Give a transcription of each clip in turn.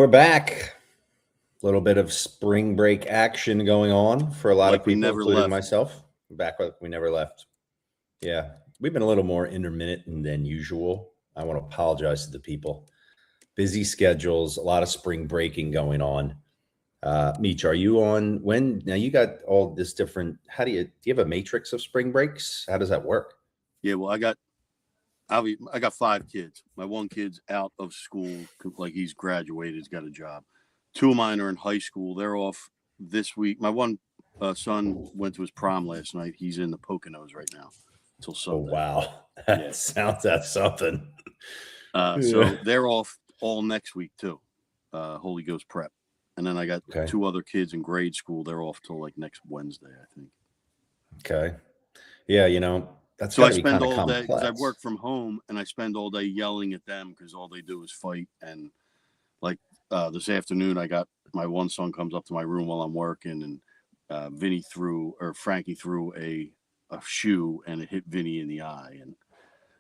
back. A little bit of spring break action going on for a lot of Like we people, never including left. myself. Back like we never left. Yeah, we've been a little more intermittent than usual. I want to apologize to the people. Busy schedules, a lot of spring breaking going on. Meech, are you on when? Now you got all this different. Do you have a matrix of spring breaks? How does that work? Yeah, well, I got 5 kids. My one kid's out of school, like he's graduated, he's got a job. 2 of mine are in high school. They're off this week. My one son went to his prom last night. He's in the Poconos right now until Sunday. Oh wow, that sounds like something. So they're off all next week too. Holy Ghost prep, and then I got 2 other kids in grade school. They're off till like next Wednesday, I think. Okay, yeah, that's so I spend all day because I work from home, and I spend all day yelling at them because all they do is fight. And like this afternoon, I got my one son comes up to my room while I'm working, and Frankie threw a shoe, and it hit Vinny in the eye, and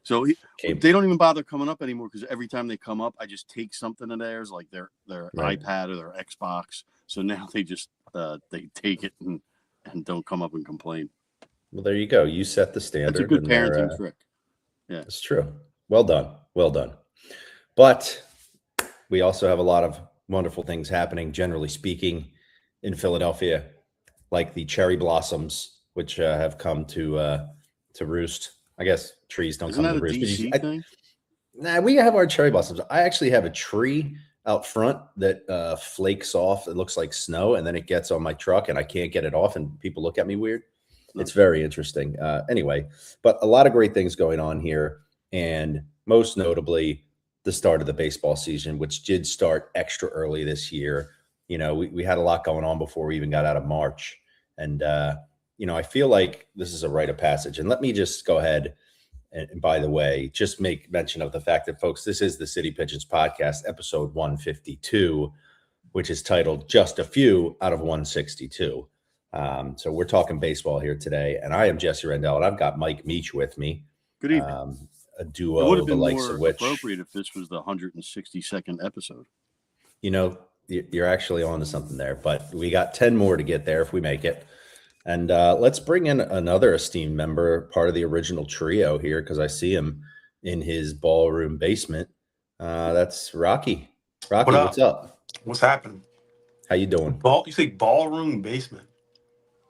so they don't even bother coming up anymore because every time they come up, I just take something of theirs, like their iPad or their Xbox. So now they just they take it and don't come up and complain. Well, there you go. You set the standard. That's a good parenting trick. Yeah, it's true. Well done. Well done. But we also have a lot of wonderful things happening, generally speaking, in Philadelphia, like the cherry blossoms, which have come to roost. I guess trees don't come to roost. Isn't that a DC thing? Nah, we have our cherry blossoms. I actually have a tree out front that flakes off. It looks like snow, and then it gets on my truck, and I can't get it off, and people look at me weird. It's very interesting. Anyway, but a lot of great things going on here, and most notably, the start of the baseball season, which did start extra early this year. We had a lot going on before we even got out of March, and I feel like this is a rite of passage. And let me just go ahead and by the way, just make mention of the fact that, folks, this is the City Pigeons podcast, episode 152, which is titled Just a Few Out of 162. So we're talking baseball here today, and I am Jesse Rendell, and I've got Mike Meach with me. Good evening. A duo, it would have been the likes more of which appropriate if this was the 162nd episode. You're actually on to something there, but we got 10 more to get there if we make it. And let's bring in another esteemed member, part of the original trio here, because I see him in his ballroom basement. That's Rocky. Rocky, what's up? What's happening? How you doing? You say ballroom basement?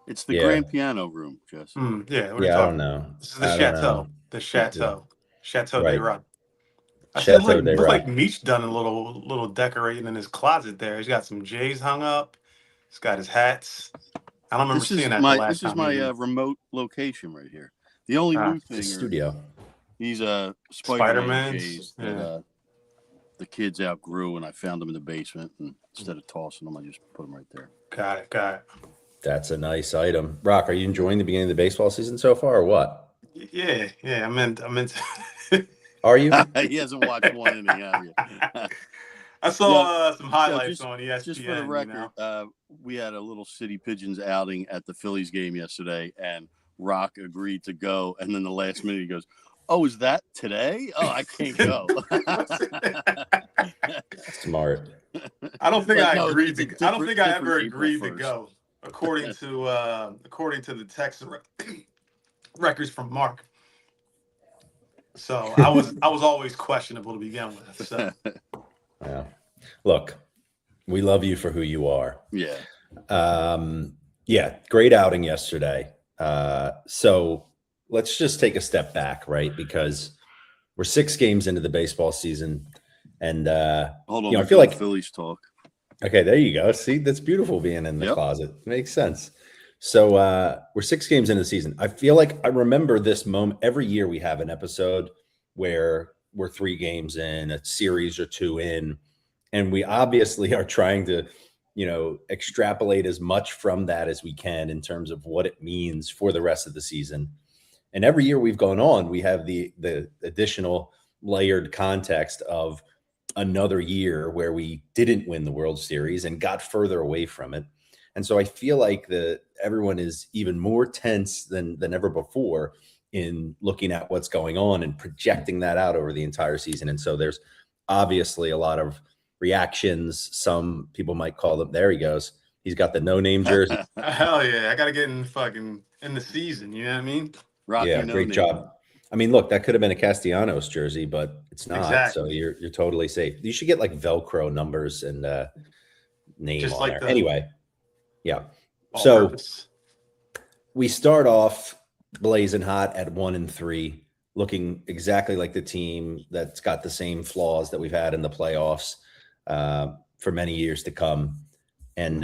It's the grand piano room, Jess. Yeah, I don't know. This is the chateau. The chateau. Chateau Right. de Rock. I Chateau feel de looks Rock. like Meech done a little decorating in his closet there. He's got some J's hung up. He's got his hats. I don't remember seeing that the last time. This is my remote location right here. The only new thing is studio. These Spider-Man J's that the kids outgrew, and I found them in the basement. And instead of tossing them, I just put them right there. Got it. That's a nice item. Rock, are you enjoying the beginning of the baseball season so far, or what? Yeah. I'm into. Are you? He hasn't watched one inning, have you? I saw some highlights on ESPN. Just for the record, we had a little City Pigeons outing at the Phillies game yesterday, and Rock agreed to go. And then the last minute, he goes, "Oh, is that today? Oh, I can't go." Smart. I don't think I agreed to. I don't think I ever agreed to go, according to the text records from Mark. So I was always questionable to begin with. So. Yeah. Look, we love you for who you are. Yeah. Great outing yesterday. So let's just take a step back, right? Because we're 6 games into the baseball season, and hold on, I feel like Phillies talk. Okay, there you go. See, that's beautiful being in the closet. Makes sense. So we're 6 games into the season. I feel like I remember this moment. Every year we have an episode where we're 3 games in, a series or 2 in, and we obviously are trying to, extrapolate as much from that as we can in terms of what it means for the rest of the season. And every year we've gone on, we have the additional layered context of another year where we didn't win the World Series and got further away from it. And so I feel like everyone is even more tense than ever before in looking at what's going on and projecting that out over the entire season. And so there's obviously a lot of reactions. Some people might call them. There he goes. He's got the no-name jersey. Hell yeah. I got to get in the season. You know what I mean? Rocky Yeah, no great name. job. I mean, look, that could have been a Castellanos jersey, but it's not. Exactly. So you're totally safe. You should get like Velcro numbers and name Just on like there. Anyway, yeah. all So purpose. we start off blazing hot at 1-3, looking exactly like the team that's got the same flaws that we've had in the playoffs for many years to come. And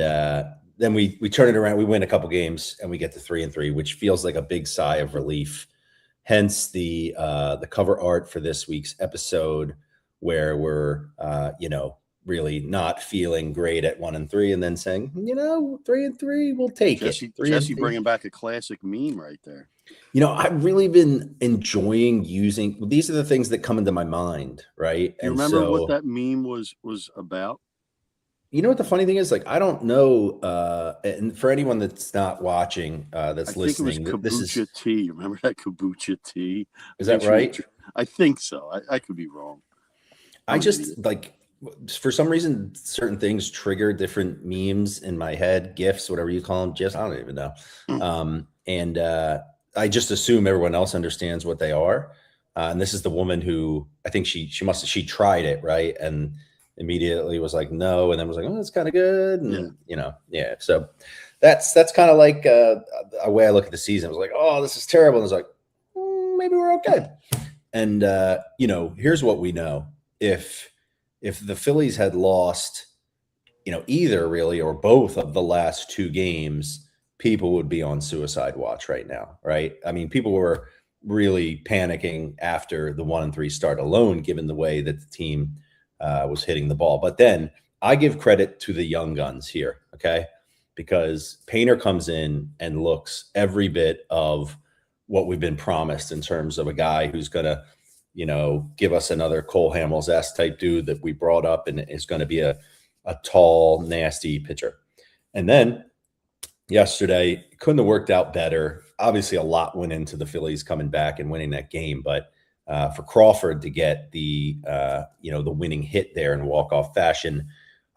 then we turn it around. We win a couple games and we get to 3-3, which feels like a big sigh of relief. Hence the cover art for this week's episode, where we're really not feeling great at 1-3, and then saying, 3-3, we'll take it. Jesse bringing back a classic meme right there. I've really been enjoying using. These are the things that come into my mind, right? You remember what that meme was about? You know what the funny thing is? Like, I don't know. And for anyone that's not watching, that's listening, I think it was kombucha tea. You remember that kombucha tea? Is that right? I think so. I could be wrong. I just like, for some reason, certain things trigger different memes in my head, GIFs, whatever you call them. Just I don't even know. And I just assume everyone else understands what they are. And this is the woman who I think she tried it, right? And immediately was like, no, and then was like, oh, that's kind of good. And so that's kind of like a way I look at the season. I was like, oh, this is terrible. And I was like, maybe we're okay. And here's what we know. If the Phillies had lost, either really or both of the last two games, people would be on suicide watch right now, right? I mean, people were really panicking after the 1-3 start alone, given the way that the team was hitting the ball. But then I give credit to the young guns here, okay? Because Painter comes in and looks every bit of what we've been promised in terms of a guy who's going to, give us another Cole Hamels-esque type dude that we brought up and is going to be a tall, nasty pitcher. And then yesterday, couldn't have worked out better. Obviously, a lot went into the Phillies coming back and winning that game, but for Crawford to get the winning hit there in walk-off fashion,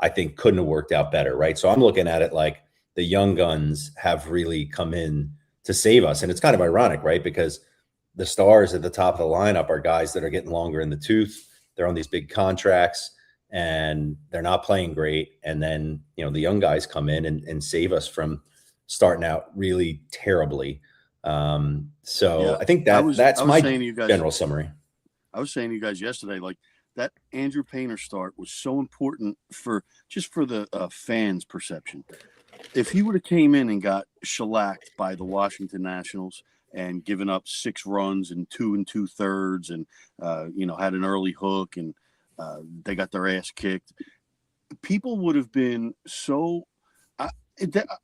I think couldn't have worked out better, right? So I'm looking at it like the young guns have really come in to save us. And it's kind of ironic, right? Because the stars at the top of the lineup are guys that are getting longer in the tooth. They're on these big contracts and they're not playing great. And then, the young guys come in and save us from starting out really terribly. I think that's my general summary. I was saying to you guys yesterday, like that Andrew Painter start was so important for the fans' perception. If he would have came in and got shellacked by the Washington Nationals and given up 6 runs in 2 2/3 and had an early hook and they got their ass kicked, people would have been so. I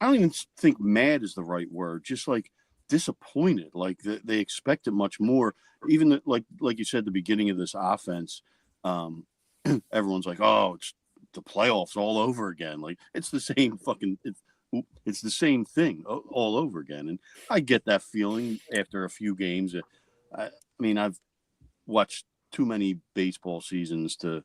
don't even think mad is the right word. Just like disappointed. Like they expected much more. Even like you said, the beginning of this offense, everyone's like, "Oh, it's the playoffs all over again." Like it's the same fucking. It's the same thing all over again, and I get that feeling after a few games. I mean, I've watched too many baseball seasons to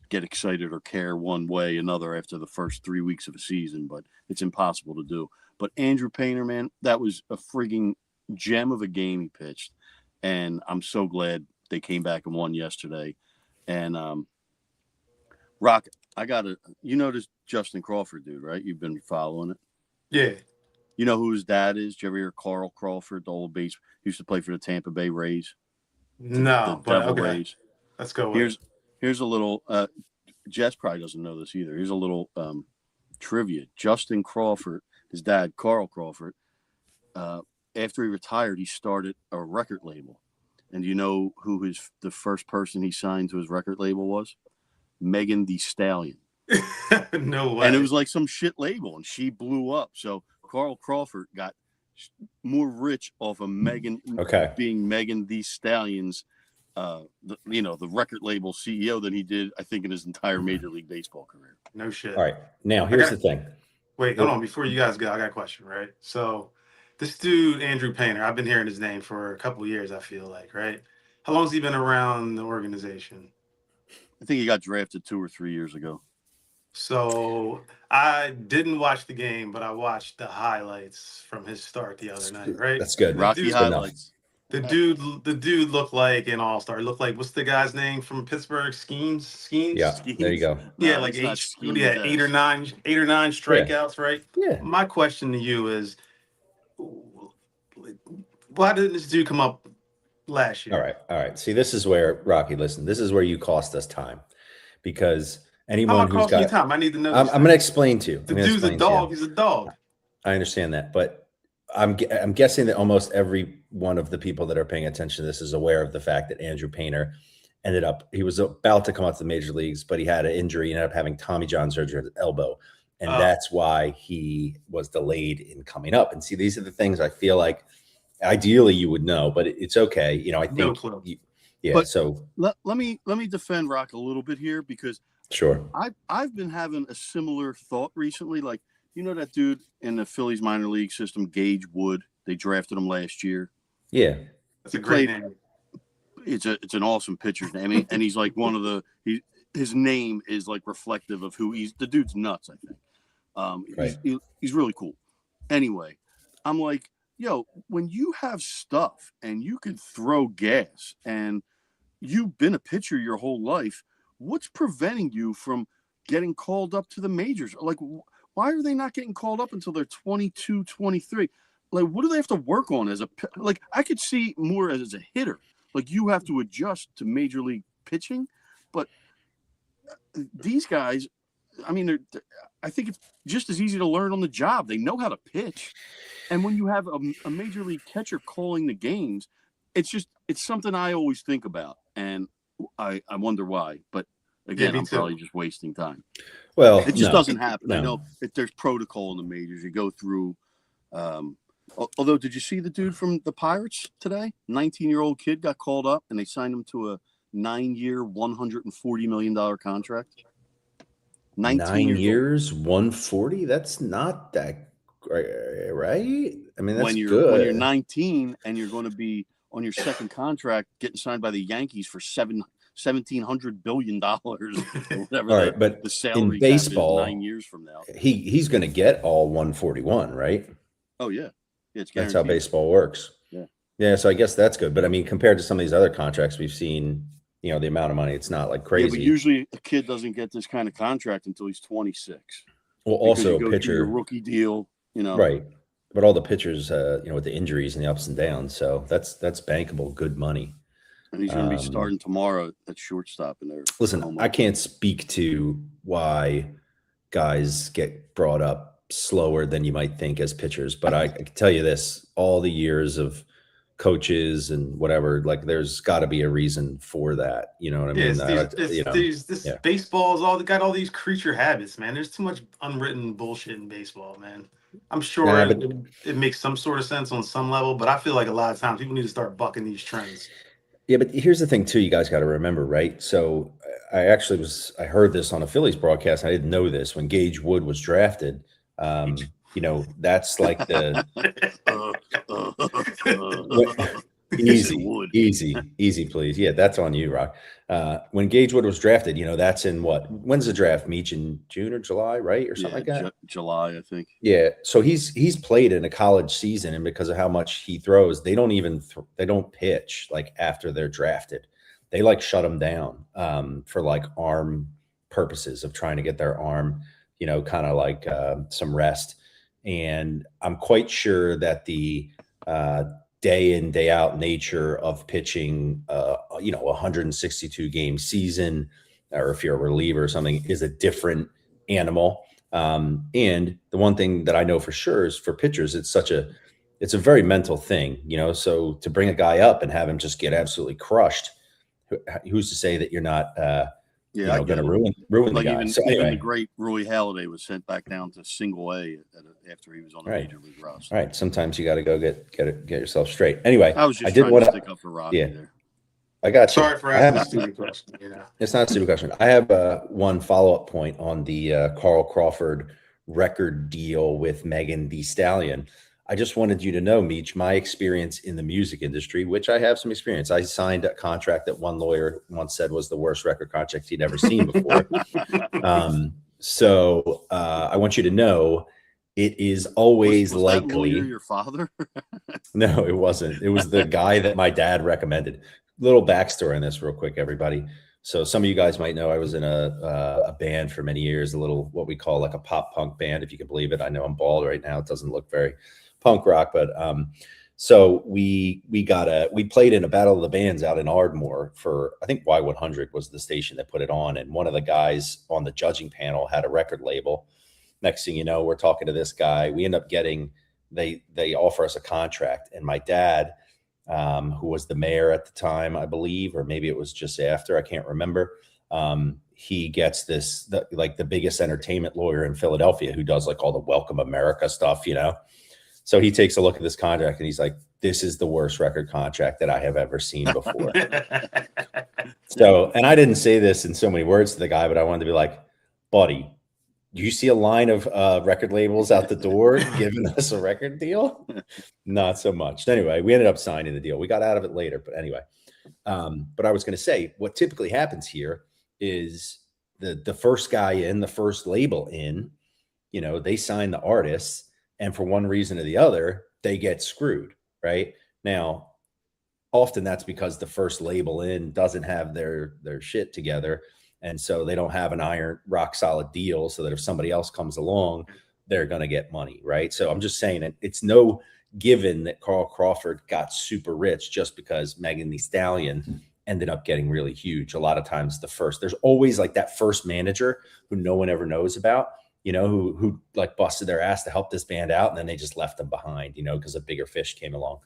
get excited or care one way or another after the first 3 weeks of a season, but it's impossible to do. But Andrew Painter, man, that was a frigging gem of a game he pitched, and I'm so glad they came back and won yesterday. And Rock, you know this Justin Crawford dude, right? You've been following it. Yeah. You know who his dad is? Did you ever hear Carl Crawford, the old base? He used to play for the Tampa Bay Rays. No, but Devil okay. Rays. Let's go. Here's a little. Jess probably doesn't know this either. Here's a little trivia. Justin Crawford, his dad, Carl Crawford, after he retired, he started a record label. And do you know who the first person he signed to his record label was? Megan Thee Stallion. No way. And it was like some shit label, and she blew up. So Carl Crawford got more rich off of being Megan Thee Stallion's, the record label CEO than he did, I think, in his entire Major League Baseball career. No shit. All right. Now, here's the thing. Wait, hold on. Before you guys go, I got a question, right? So this dude, Andrew Painter, I've been hearing his name for a couple of years, I feel like, right? How long has he been around the organization? I think he got drafted 2 or 3 years ago. So I didn't watch the game, but I watched the highlights from his start the other night. Right, That's good. Rocky highlights. The dude looked like an all-star. Looked like, what's the guy's name from Pittsburgh? Skeens. Yeah, there you go. Yeah, No, like it's not eight or nine strikeouts, right? Yeah. My question to you is, why didn't this dude come up last year? All right. See, this is where, Rocky, listen, this is where you cost us time, because How anyone am I who's costing you got, time? I need to know. I'm going to explain to you. The dude's a dog. He's a dog. I understand that, but I'm guessing that almost every one of the people that are paying attention to this is aware of the fact that Andrew Painter he was about to come out to the major leagues, but he had an injury and ended up having Tommy John surgery at his elbow. And that's why he was delayed in coming up. And see, these are the things I feel like ideally you would know, but it's okay. You know, I think, No clue. But so let me defend Rock a little bit here, because sure. I've been having a similar thought recently. Like, you know, that dude in the Phillies minor league system, Gage Wood, they drafted him last year. Yeah. That's a great name. It's an awesome pitcher's name. And he's like his name is like reflective of who the dude's nuts, I think. Right. He's really cool. Anyway, I'm like, yo, when you have stuff and you can throw gas and you've been a pitcher your whole life, what's preventing you from getting called up to the majors? Like, why are they not getting called up until they're 22, 23? Like, what do they have to work on like, I could see more as a hitter. Like, you have to adjust to major league pitching, but these guys, I mean, I think it's just as easy to learn on the job. They know how to pitch. And when you have a major league catcher calling the games, it's something I always think about. And I wonder why. But again, I'm probably just wasting time. Well, it just doesn't happen. No. I know there's protocol in the majors. You go through. Although, did you see the dude from the Pirates today? 19-year-old kid got called up, and they signed him to a 9-year, $140 million contract. 9 years, 140. That's not that right. I mean, that's good. When you're 19 and you're going to be on your second contract, getting signed by the Yankees for $1,700 billion or whatever. All right, but the salary in baseball, cap is 9 years from now, he's going to get all 141, right? Oh yeah, it's that's how baseball works. Yeah. So I guess that's good. But I mean, compared to some of these other contracts we've seen, you know, the amount of money, it's not like crazy. Yeah, but usually a kid doesn't get this kind of contract until he's 26. Well, also a pitcher, your rookie deal, you know, right? But all the pitchers, you know, with the injuries and the ups and downs, so that's bankable, good money. And he's going to be starting tomorrow at shortstop. In there. Listen, I can't speak to why guys get brought up slower than you might think as pitchers, but I can tell you this: all the years of coaches and whatever, like, there's got to be a reason for that. You know what I mean? Baseball's got all these creature habits, man. There's too much unwritten bullshit in baseball, man. I'm sure it makes some sort of sense on some level, but I feel like a lot of times people need to start bucking these trends. Yeah, but here's the thing too, you guys got to remember, right? So I heard this on a Phillies broadcast. I didn't know this when Gage Wood was drafted. You know, that's like the easy, please. Yeah, that's on you, Rock. When Gage Wood was drafted, you know, that's in when's the draft? Meet in June or July, right? Or something like that? July, I think. Yeah. So he's played in a college season, and because of how much he throws, they don't pitch like after they're drafted. They like shut him down for like arm purposes of trying to get their arm, you know, kind of like some rest. And I'm quite sure that the day in, day out nature of pitching, you know, 162 game season, or if you're a reliever or something, is a different animal. And the one thing that I know for sure is for pitchers, it's a very mental thing, you know. So to bring a guy up and have him just get absolutely crushed, who's to say that you're not going to ruin like the guy. Even the great Roy Halladay was sent back down to Single A after he was on the major league roster. Right. Sometimes you got to go get yourself straight. Anyway, I was just trying to stick up for Rocky there. I got you. Sorry for asking a stupid question. You know. It's not a stupid question. I have one follow-up point on the Carl Crawford record deal with Megan Thee Stallion. I just wanted you to know, Meech, my experience in the music industry, which I have some experience. I signed a contract that one lawyer once said was the worst record contract he'd ever seen before. So I want you to know it is always was likely. That lawyer your father? No, it wasn't. It was the guy that my dad recommended. Little backstory on this real quick, everybody. So some of you guys might know I was in a band for many years, a little what we call like a pop punk band, if you can believe it. I know I'm bald right now. It doesn't look very punk rock, but so we played in a battle of the bands out in Ardmore for, I think Y100 was the station that put it on, and one of the guys on the judging panel had a record label. Next thing you know, we're talking to this guy. We end up getting they offer us a contract, and my dad, who was the mayor at the time, I believe, or maybe it was just after, I can't remember. He gets like the biggest entertainment lawyer in Philadelphia who does like all the Welcome America stuff, you know? So he takes a look at this contract and he's like, this is the worst record contract that I have ever seen before. So, and I didn't say this in so many words to the guy, but I wanted to be like, buddy, do you see a line of record labels out the door giving us a record deal? Not so much. Anyway, we ended up signing the deal. We got out of it later, but anyway. But I was going to say, what typically happens here is the first guy in, the first label in, you know, they sign the artists, and for one reason or the other, they get screwed, right? Now, often that's because the first label in doesn't have their shit together. And so they don't have an iron rock solid deal so that if somebody else comes along, they're going to get money, right? So I'm just saying it's no given that Carl Crawford got super rich just because Megan Thee Stallion ended up getting really huge. A lot of times there's always like that first manager who no one ever knows about, you know, who like busted their ass to help this band out. And then they just left them behind, you know, because a bigger fish came along.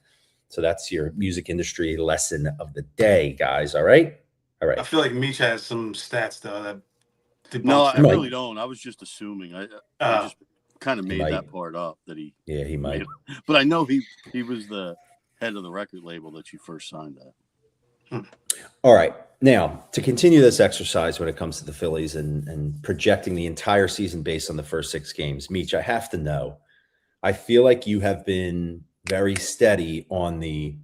So that's your music industry lesson of the day, guys. All right. All right. I feel like Meech has some stats though that No, I that. really don't. I was just assuming. I just kind of made might. that part up that he. Yeah, he might. But I know he was the head of the record label that you first signed at. All right. Now, to continue this exercise when it comes to the Phillies and projecting the entire season based on the first 6 games, Meech, I have to know, I feel like you have been very steady on the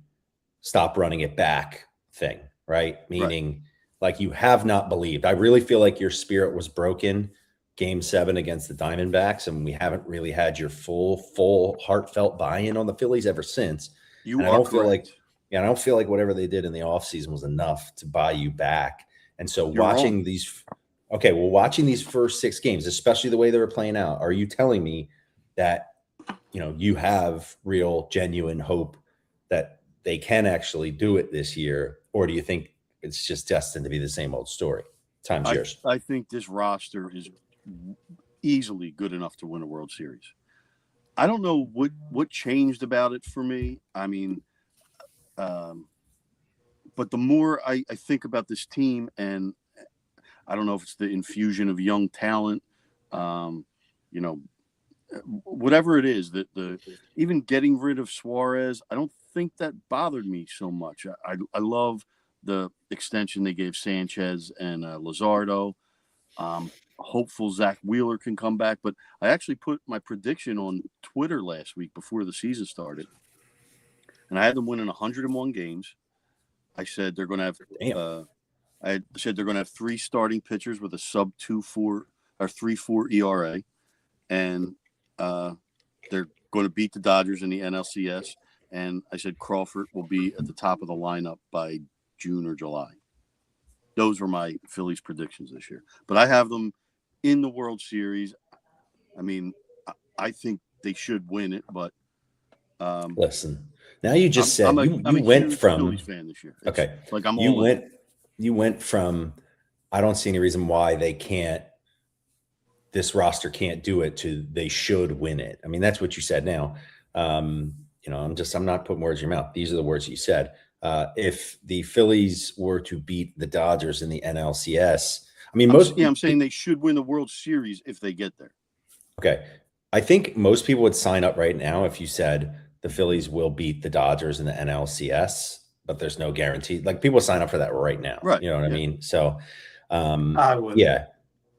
stop running it back thing, right? Meaning like you have not believed. I really feel like your spirit was broken Game 7 against the Diamondbacks, and we haven't really had your full heartfelt buy-in on the Phillies ever since. You and are I don't feel correct. like I don't feel like whatever they did in the offseason was enough to buy you back. And so You're watching wrong. watching these first 6 games, especially the way they were playing out, are you telling me that, you know, you have real, genuine hope that they can actually do it this year? Or do you think it's just destined to be the same old story? Time's yours. I think this roster is easily good enough to win a World Series. I don't know what changed about it for me. I mean, but the more I think about this team, and I don't know if it's the infusion of young talent, you know, whatever it is, that even getting rid of Suarez, I don't think that bothered me so much. I love the extension they gave Sanchez and Luzardo. Hopeful Zach Wheeler can come back, but I actually put my prediction on Twitter last week before the season started, and I had them winning 101 games. I said they're going to have. I said they're going to have 3 starting pitchers with a sub 2.4 or 3.4 ERA, and they're going to beat the Dodgers in the NLCS. And I said Crawford will be at the top of the lineup by June or July. Those were my Phillies predictions this year. But I have them in the World Series. I mean, I think they should win it, but listen. Now you just said I'm you a went huge from Phillies fan this year. Okay. Like I'm you all went in. you went from I don't see any reason why this roster can't do it to they should win it. I mean, that's what you said now. You know, I'm not putting words in your mouth. These are the words you said. If the Phillies were to beat the Dodgers in the NLCS, I mean, I'm saying they should win the World Series if they get there. Okay. I think most people would sign up right now if you said the Phillies will beat the Dodgers in the NLCS, but there's no guarantee. Like people sign up for that right now. Right. You know what I mean? So, I would. yeah,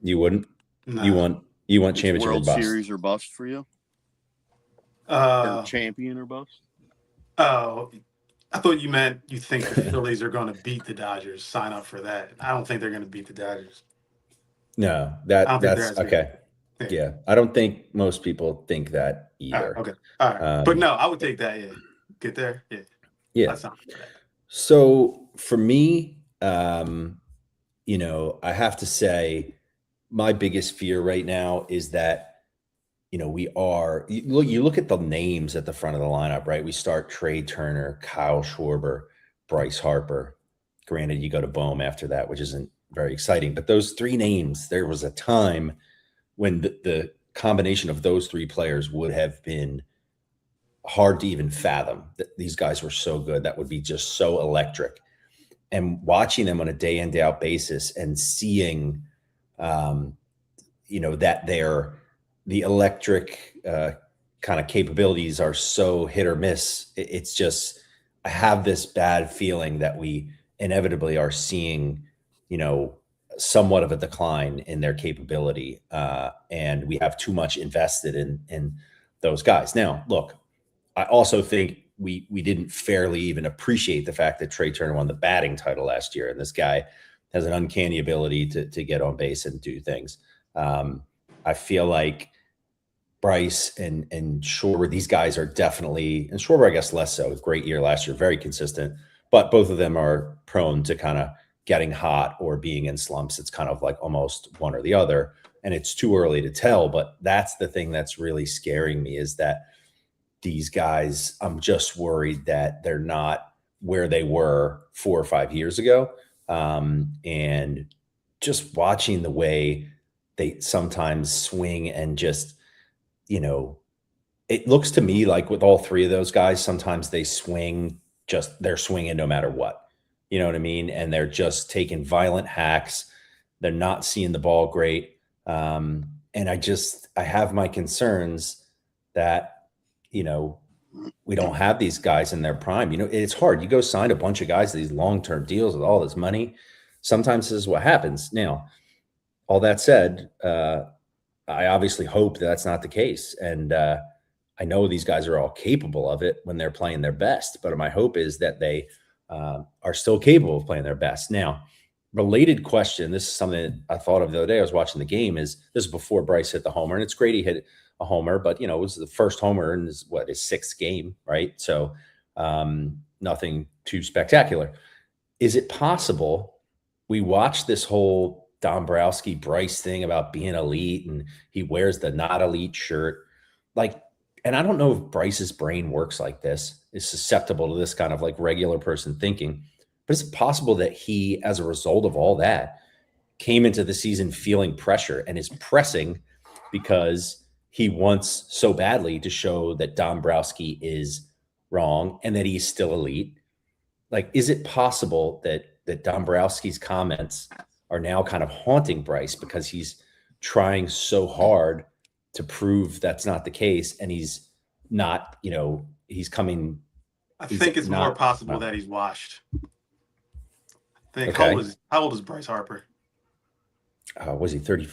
you wouldn't. Nah. You want It's championship World or bust. Series or bust for you? Or champion or bust? Oh, I thought you meant you think the Phillies are going to beat the Dodgers. Sign up for that. I don't think they're going to beat the Dodgers. No, I don't think they're that's as good. okay. Yeah, I don't think most people think that either. Okay, all right. But no, I would take that. Yeah, get there. Yeah, yeah. I'd sign for that. So for me, you know, I have to say my biggest fear right now is that, you know, you look at the names at the front of the lineup, right? We start Trey Turner, Kyle Schwarber, Bryce Harper. Granted, you go to Bohm after that, which isn't very exciting, but those three names, there was a time when the combination of those three players would have been hard to even fathom. That these guys were so good. That would be just so electric. And watching them on a day in, day out basis and seeing, you know, that the electric kind of capabilities are so hit or miss. It's just, I have this bad feeling that we inevitably are seeing, you know, somewhat of a decline in their capability. And we have too much invested in those guys. Now, look, I also think we didn't fairly even appreciate the fact that Trey Turner won the batting title last year. And this guy has an uncanny ability to get on base and do things. I feel like Bryce and Schwarber, these guys are definitely, and Schwarber, I guess, less so. Great year last year, very consistent, but both of them are prone to kind of getting hot or being in slumps. It's kind of like almost one or the other, and it's too early to tell. But that's the thing that's really scaring me, is that these guys, I'm just worried that they're not where they were 4 or 5 years ago. And just watching the way they sometimes swing and just, you know, it looks to me like with all three of those guys, sometimes they swing, just they're swinging no matter what. You know what I mean? And they're just taking violent hacks. They're not seeing the ball great. And I have my concerns that, you know, we don't have these guys in their prime. You know, it's hard. You go sign a bunch of guys to these long-term deals with all this money. Sometimes this is what happens. Now, all that said, I obviously hope that's not the case. And I know these guys are all capable of it when they're playing their best, but my hope is that they are still capable of playing their best. Now, related question, this is something that I thought of the other day. I was watching the game, this is before Bryce hit the homer, and it's great he hit a homer, but, you know, it was the first homer in his 6th game, right? So nothing too spectacular. Is it possible we watched this whole Dombrowski Bryce thing about being elite and he wears the not elite shirt? Like, and I don't know if Bryce's brain works like this, is susceptible to this kind of like regular person thinking, but is it possible that he, as a result of all that, came into the season feeling pressure and is pressing because he wants so badly to show that Dombrowski is wrong and that he's still elite? Like, is it possible that Dombrowski's comments are now kind of haunting Bryce because he's trying so hard to prove that's not the case, and he's not, you know, he's coming. I think it's more possible that he's washed. I think, okay. How old is Bryce Harper? Was he 30?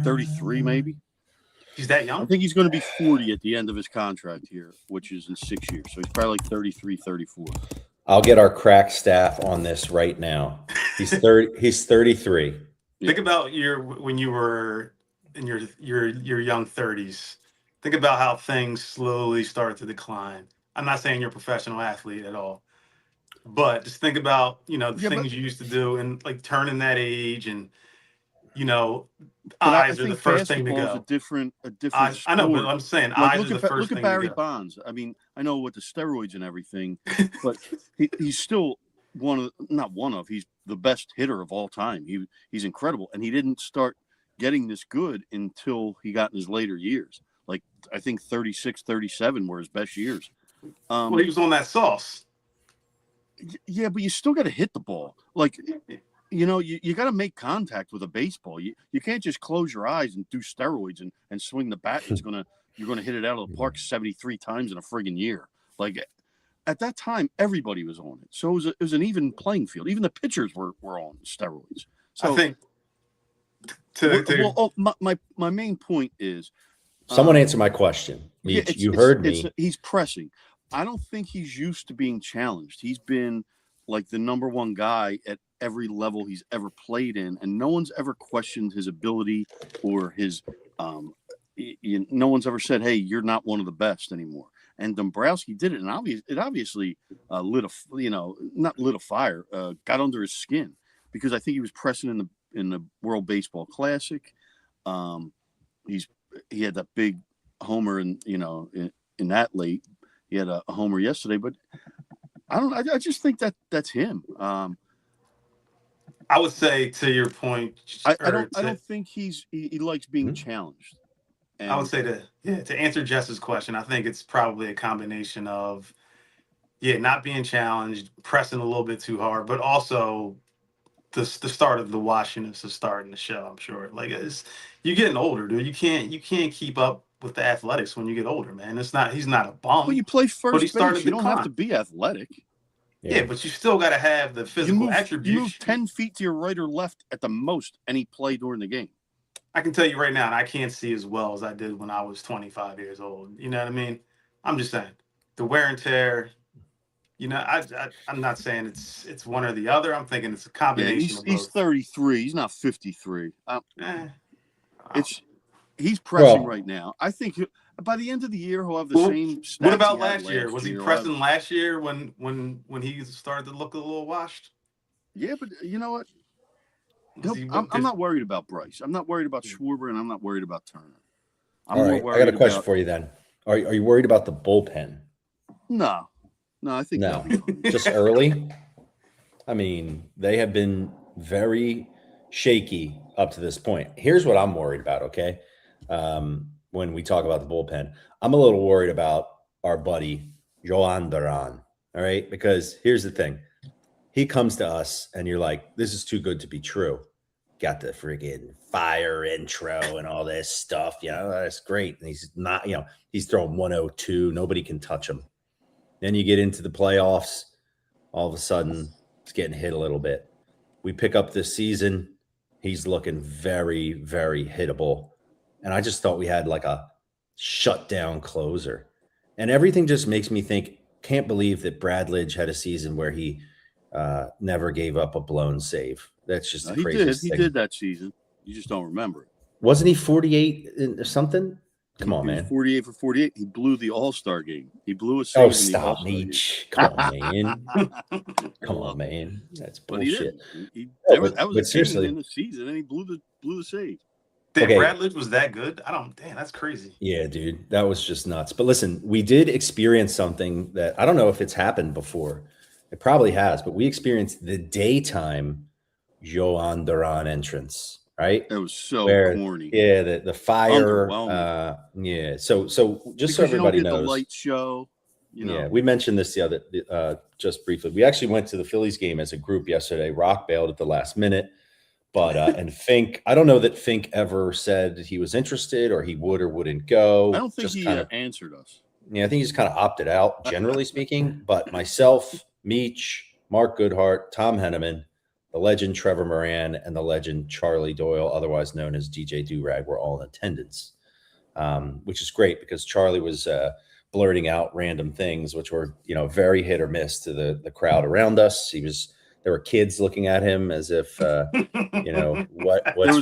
33, maybe. He's that young? I think he's going to be 40 at the end of his contract here, which is in 6 years. So he's probably like 33, 34. I'll get our crack staff on this right now. He's 30. He's 33. Think about when you were in your young 30s. Think about how things slowly start to decline. I'm not saying you're a professional athlete at all, but just think about, you know, the things you used to do and like turning that age, and, you know, eyes are the first thing to go. A different eyes, I know, but I'm saying like, eyes are the first thing to go. Look at Barry Bonds. I mean, I know with the steroids and everything, but he's still he's the best hitter of all time. He's incredible, and he didn't start getting this good until he got in his later years. Like, I think 36, 37 were his best years. Well, he was on that sauce. Yeah, but you still got to hit the ball. Like, you know, you got to make contact with a baseball. You can't just close your eyes and do steroids and swing the bat. You're gonna hit it out of the park 73 times in a friggin' year. Like, at that time, everybody was on it. So it was an even playing field. Even the pitchers were on steroids. So I think my main point is, someone answer my question. Meech, you heard me. He's pressing. I don't think he's used to being challenged. He's been like the number one guy at every level he's ever played in, and no one's ever questioned his ability or his. No one's ever said, "Hey, you're not one of the best anymore." And Dombrowski did it, and it obviously not lit a fire, got under his skin, because I think he was pressing in the World Baseball Classic. He had that big homer in that late. He had a homer yesterday, but I just think that's him. I would say, to your point, I don't think he likes being challenged. And I would say to answer Jess's question, I think it's probably a combination of not being challenged, pressing a little bit too hard, but also the start of the washiness of starting the show. I'm sure, like, you're getting older, dude. You can't keep up with the athletics when you get older, man. He's not a bum. Well, you play first he base. You don't have to be athletic. Yeah, but you still got to have the physical attributes. You move 10 feet to your right or left at the most any play during the game. I can tell you right now, and I can't see as well as I did when I was 25 years old. You know what I mean? I'm just saying the wear and tear. I'm not saying it's one or the other. I'm thinking it's a combination. He's 33. He's not 53. He's pressing right now. I think by the end of the year he'll have the same stats. What about last year? Was he pressing last year when he started to look a little washed? Yeah, but you know what? I'm not worried about Bryce. I'm not worried about Schwarber, and I'm not worried about Turner. All right, I got a question for you then. Are you worried about the bullpen? No, I think no. Just early. I mean, they have been very shaky up to this point. Here's what I'm worried about. Okay, when we talk about the bullpen, I'm a little worried about our buddy Joan Duran. All right, because here's the thing. He comes to us and you're like, this is too good to be true. Got the friggin' fire intro and all this stuff. That's great. And he's not, he's throwing 102. Nobody can touch him. Then you get into the playoffs. All of a sudden, it's getting hit a little bit. We pick up this season. He's looking very, very hittable. And I just thought we had like a shutdown closer. And everything just makes me think, can't believe that Bradledge had a season where he never gave up a blown save. That's just the craziest thing. He did that season. You just don't remember it. Wasn't he 48 or something? Come on, man. 48 for 48. He blew the All-Star game. He blew a save. Oh, stop, Meech. Come on, man. Come on, man. That's bullshit. That was seriously in the season, and he blew the save. Bradledge was that good? That's crazy. Yeah, dude. That was just nuts. But listen, we did experience something that I don't know if it's happened before. It probably has, but we experienced the daytime Joan Duran entrance, right? It was so corny. Yeah, the fire. Yeah. So just so everybody knows, the light show. Yeah, we mentioned this just briefly. We actually went to the Phillies game as a group yesterday. Rock bailed at the last minute, but and Fink. I don't know that Fink ever said he was interested or he would or wouldn't go. I don't think he answered us. Yeah, I think he just kind of opted out, generally speaking. But myself, Meech, Mark Goodhart, Tom Henneman, the legend Trevor Moran, and the legend Charlie Doyle, otherwise known as DJ Durag, were all in attendance, which is great because Charlie was blurting out random things, which were very hit or miss to the crowd around us. There were kids looking at him as if what's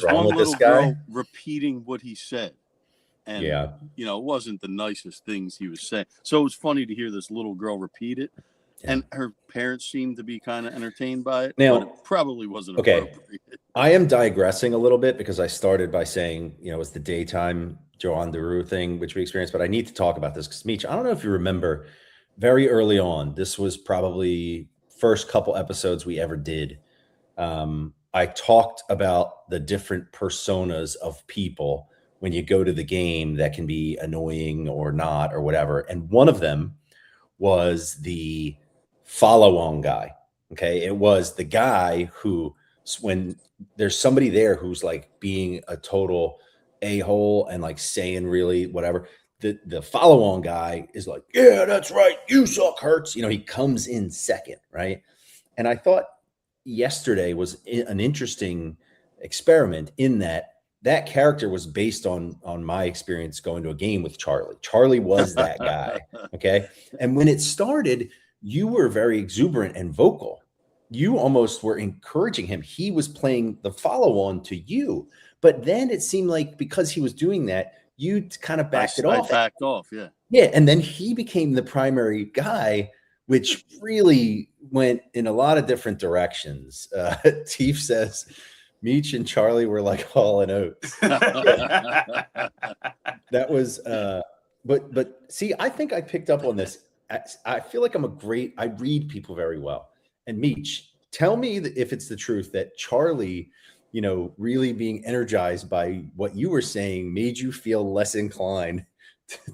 wrong with this guy? Girl repeating what he said. And, it wasn't the nicest things he was saying. So it was funny to hear this little girl repeat it. Yeah. And her parents seemed to be kind of entertained by it. Now, but it probably wasn't appropriate. I am digressing a little bit because I started by saying, it's the daytime Joan Duran thing, which we experienced. But I need to talk about this because, Meech, I don't know if you remember very early on, this was probably first couple episodes we ever did. I talked about the different personas of people when you go to the game that can be annoying or not or whatever. And one of them was the follow-on guy. Okay. It was the guy who, when there's somebody there who's like being a total a-hole and like saying really whatever, the follow-on guy is like, yeah, that's right. You suck, Hurts. He comes in second. Right. And I thought yesterday was an interesting experiment in that that character was based on my experience going to a game with Charlie. Charlie was that guy. Okay. And when it started, you were very exuberant and vocal. You almost were encouraging him. He was playing the follow-on to you. But then it seemed like because he was doing that, you kind of backed it off. I backed off, yeah. Yeah. And then he became the primary guy, which really went in a lot of different directions. Teef says, Meech and Charlie were like Hall and Oates. That was, but see, I think I picked up on this. I feel like I read people very well. And Meech, tell me if it's the truth that Charlie, really being energized by what you were saying made you feel less inclined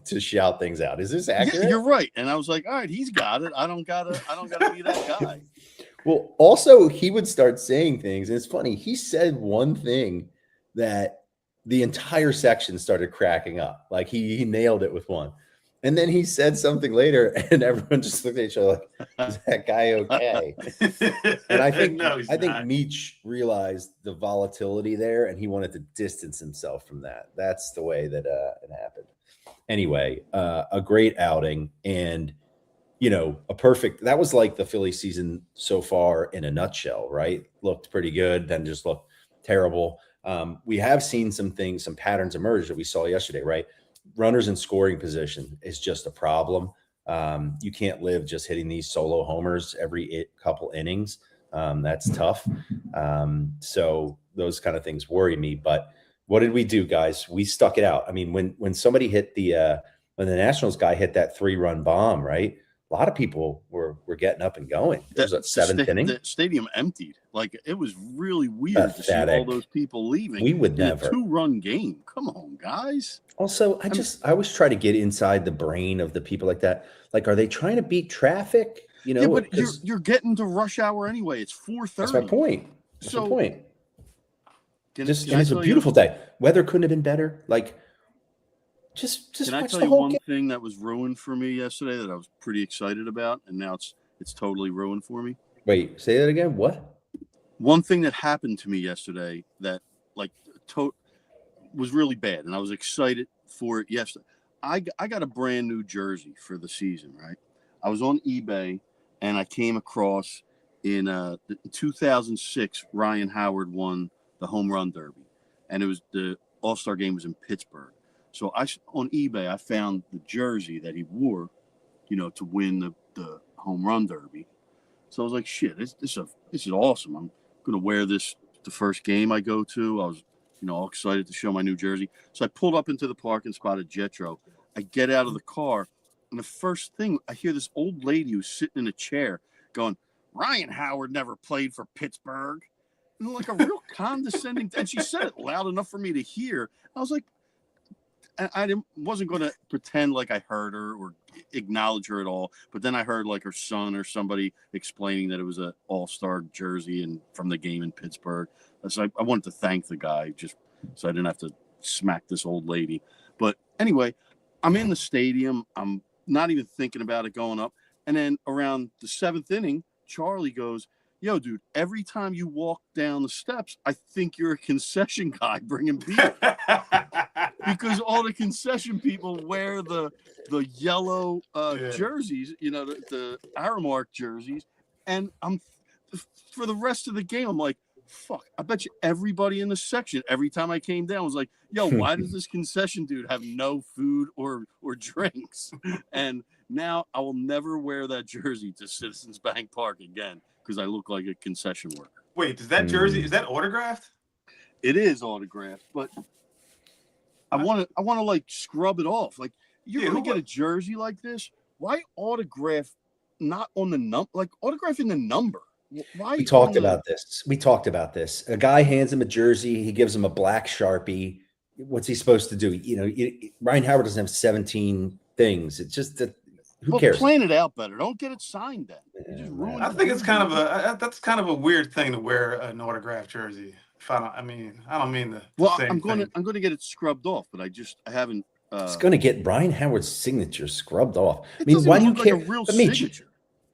to shout things out. Is this accurate? Yeah, you're right. And I was like, all right, he's got it. I don't gotta be that guy. Well, also he would start saying things, and it's funny. He said one thing that the entire section started cracking up. Like he nailed it with one. And then he said something later, and everyone just looked at each other like, is that guy okay? And I think Meech realized the volatility there, and he wanted to distance himself from that. That's the way that it happened. Anyway, a great outing, and that was like the Philly season so far in a nutshell, right? Looked pretty good, then just looked terrible. We have seen some patterns emerge that we saw yesterday, right? Runners in scoring position is just a problem. You can't live just hitting these solo homers every couple innings. That's tough. So those kind of things worry me. But what did we do, guys? We stuck it out. I mean, when somebody hit when the Nationals guy hit that 3-run bomb, right? A lot of people were getting up and going. It was a seventh inning. The stadium emptied. Like, it was really weird to see all those people leaving. We would never. A 2-run game. Come on, guys. Also, I always try to get inside the brain of the people like that. Like, are they trying to beat traffic? Yeah, but you're getting to rush hour anyway. It's 4:30. That's my point. That's my point. It's a I beautiful day. Weather couldn't have been better. Like, just can I watch tell the you whole one game. thing that was ruined for me yesterday that I was pretty excited about, and now it's totally ruined for me? Wait, say that again. What? One thing that happened to me yesterday that was really bad, and I was excited for it yesterday. I got a brand new jersey for the season, right? I was on eBay, and I came across in 2006, Ryan Howard won the home run derby, and it was the All-Star game was in Pittsburgh. So on eBay, I found the jersey that he wore, to win the home run derby. So I was like, shit, this is awesome. I'm going to wear this the first game I go to. I was, all excited to show my new jersey. So I pulled up into the parking spot at Jetro. I get out of the car, and the first thing, I hear this old lady who's sitting in a chair going, Ryan Howard never played for Pittsburgh. And like a real condescending, and she said it loud enough for me to hear. I was like, wasn't going to pretend like I heard her or acknowledge her at all. But then I heard like her son or somebody explaining that it was an all-star jersey and from the game in Pittsburgh. So I wanted to thank the guy just so I didn't have to smack this old lady. But anyway, I'm in the stadium. I'm not even thinking about it going up. And then around the 7th inning, Charlie goes, yo, dude, every time you walk down the steps, I think you're a concession guy bringing beer. Because all the concession people wear the yellow jerseys, the Aramark jerseys. And for the rest of the game, I'm like, fuck, I bet you everybody in the section, every time I came down, was like, yo, why does this concession dude have no food or drinks? And now I will never wear that jersey to Citizens Bank Park again because I look like a concession worker. Wait, is that jersey, is that autographed? It is autographed, but I want to like scrub it off. Like, you're going to get a jersey like this. Why autograph not on the number? Like, autographing the number. Why? We talked about this. A guy hands him a jersey. He gives him a black Sharpie. What's he supposed to do? Ryan Howard doesn't have 17 things. It's just that. Who cares? Plan it out better. Don't get it signed then. You just ruin it. I think it's kind of that's kind of a weird thing to wear an autographed jersey. I don't mean the I'm going to get it scrubbed off, but I haven't. It's going to get Ryan Howard's signature scrubbed off. I mean, why do you care? Like a real signature.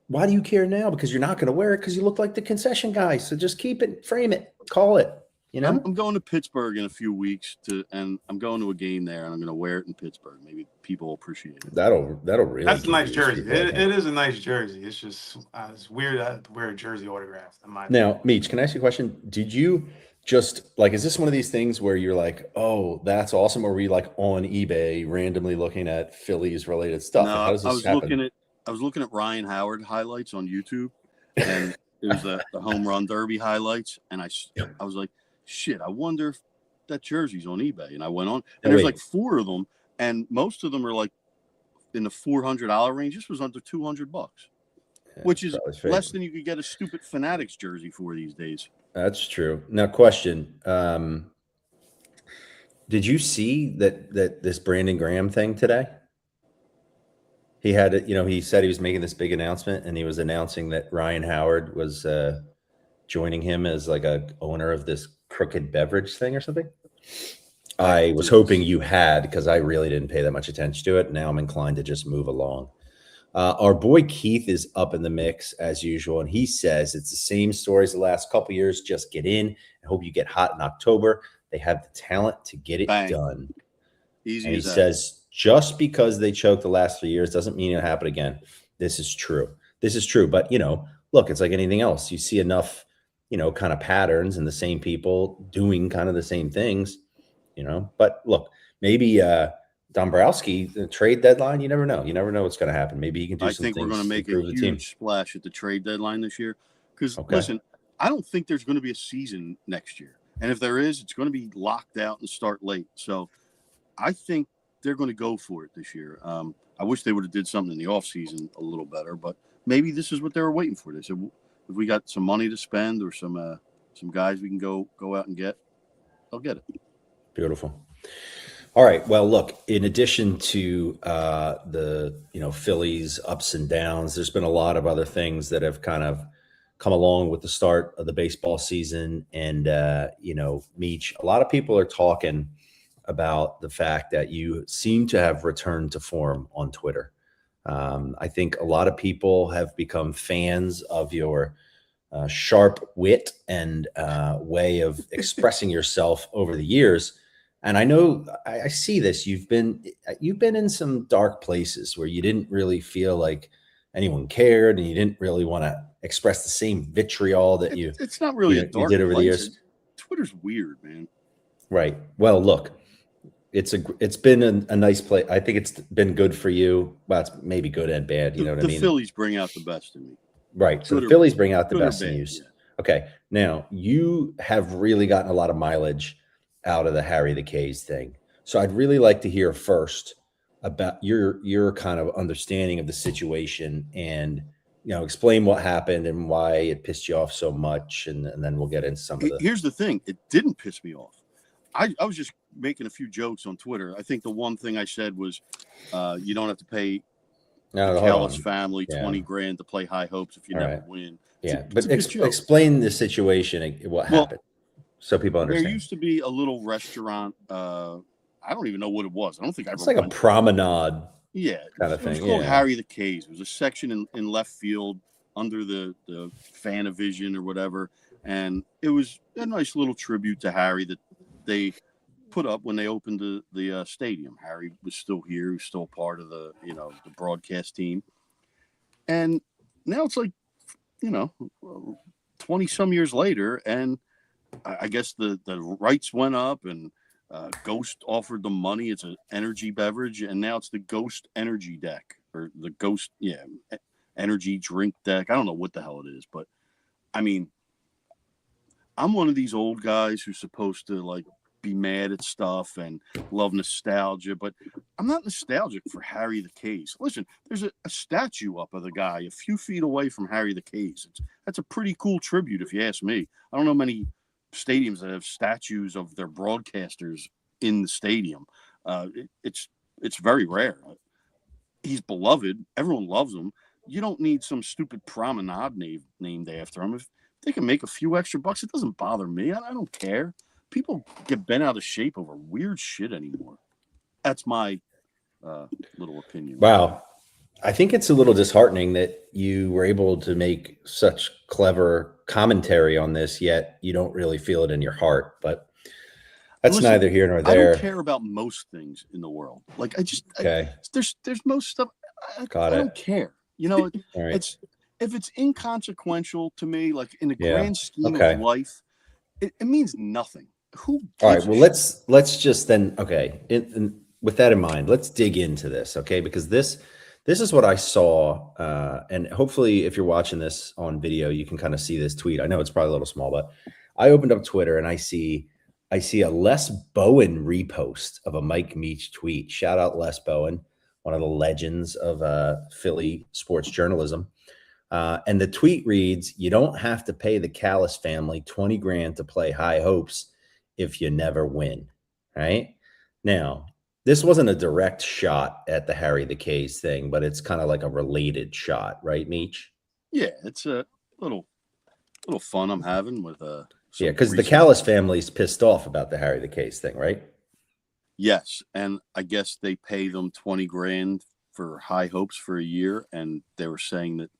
Why do you care now? Because you're not going to wear it because you look like the concession guy. So just keep it, frame it, call it. You know, I'm going to Pittsburgh in a few weeks and I'm going to a game there, and I'm going to wear it in Pittsburgh. Maybe people will appreciate it. that'll really. That's a nice confuse jersey. people, I think. It is a nice jersey. It's just it's weird to wear a jersey autograph. Now, Meech, can I ask you a question? Did you just like, is this one of these things where you're like, oh, that's awesome? Or were you like on eBay randomly looking at Phillies related stuff? No, Like, how does this happen? I was looking at Ryan Howard highlights on YouTube, and it was the home run derby highlights, and I was like, shit, I wonder if that jersey's on eBay. And I went on, and there's like 4 of them, and most of them are like in the $400 range. This was under $200, which is less than you could get a stupid Fanatics jersey for these days. That's true. Now, question: did you see that this Brandon Graham thing today? He had it. You know, he said he was making this big announcement, and he was announcing that Ryan Howard was joining him as like a owner of this crooked beverage thing or something. I was hoping you had, because I really didn't pay that much attention to it. Now I'm inclined to just move along. Our boy Keith is up in the mix as usual, and he says it's the same story as the last couple of years. Just get in. I hope you get hot in October. They have the talent to get it done. Easy. And he says just because they choked the last 3 years doesn't mean it'll happen again. This is true. But look, it's like anything else. You see enough, kind of patterns and the same people doing kind of the same things, But look, maybe Dombrowski, the trade deadline, you never know. You never know what's going to happen. Maybe he can do some things. I think we're going to make a huge splash at the trade deadline this year. Because, listen, I don't think there's going to be a season next year. And if there is, it's going to be locked out and start late. So I think they're going to go for it this year. I wish they would have did something in the offseason a little better. But maybe this is what they were waiting for. They said, if we got some money to spend or some guys we can go out and get, they'll get it. Beautiful. All right. Well, look, in addition to the Phillies ups and downs, there's been a lot of other things that have kind of come along with the start of the baseball season. And, Meech, a lot of people are talking about the fact that you seem to have returned to form on Twitter. I think a lot of people have become fans of your sharp wit and way of expressing yourself over the years. And I know I see this. You've been in some dark places where you didn't really feel like anyone cared, and you didn't really want to express the same vitriol that it's not really a dark did over place. the years. Twitter's weird, man. Right. Well, look, it's been a nice place. I think it's been good for you. Well, it's maybe good and bad. You know what I mean? The Phillies bring out the best in me. Right. So the Phillies bring out the best in you. Yeah. Okay. Now you have really gotten a lot of mileage out of the Harry the K's thing. So I'd really like to hear first about your kind of understanding of the situation and, explain what happened and why it pissed you off so much. And then we'll get into some of the. Here's the thing. It didn't piss me off. I was just making a few jokes on Twitter. I think the one thing I said was, you don't have to pay the Callis family $20,000 to play high hopes if you never win. Yeah. But explain the situation and what happened so people understand. There used to be a little restaurant. I don't even know what it was. I don't think I ever. It's like a promenade. Yeah, kind of thing. It was called Harry the K's. It was a section in left field under the Fanavision or whatever, and it was a nice little tribute to Harry that they put up when they opened the stadium. Harry was still here; he was still part of the the broadcast team, and now it's like 20 some years later, and I guess the rights went up and. Ghost offered them money. It's an energy beverage, and now it's the Ghost Energy Deck or the Ghost, energy drink deck. I don't know what the hell it is, but I mean, I'm one of these old guys who's supposed to like be mad at stuff and love nostalgia, but I'm not nostalgic for Harry the K's. Listen, there's a statue up of the guy a few feet away from Harry the K's. That's a pretty cool tribute, if you ask me. I don't know many stadiums that have statues of their broadcasters in the stadium. It's very rare. He's beloved. Everyone loves him. You don't need some stupid promenade named after him. If they can make a few extra bucks, it doesn't bother me. I don't care. People get bent out of shape over weird shit anymore. That's my little opinion. Wow. I think it's a little disheartening that you were able to make such clever commentary on this, yet you don't really feel it in your heart. But that's Listen, neither here nor I there. don't care about most things in the world. Like Okay. there's most stuff I Got don't it. care. You know, All right. it's if it's inconsequential to me, like in the Yeah. grand scheme Okay. of life, it means nothing. Who All right. gives a Well, shit? let's just then. Okay. With that in mind, let's dig into this. Okay, because this is what I saw, and hopefully, if you're watching this on video, you can kind of see this tweet. I know it's probably a little small, but I opened up Twitter and I see a Les Bowen repost of a Mike Meach tweet. Shout out Les Bowen, one of the legends of Philly sports journalism. And the tweet reads, "You don't have to pay the Callis family 20 grand to play high hopes if you never win." Right now, this wasn't a direct shot at the Harry the K's thing, but it's kind of like a related shot, right, Meach? Yeah, it's a little fun I'm having with Yeah, because the Callis family's pissed off about the Harry the K's thing, right? Yes, and I guess they pay them 20 grand for high hopes for a year, and they were saying that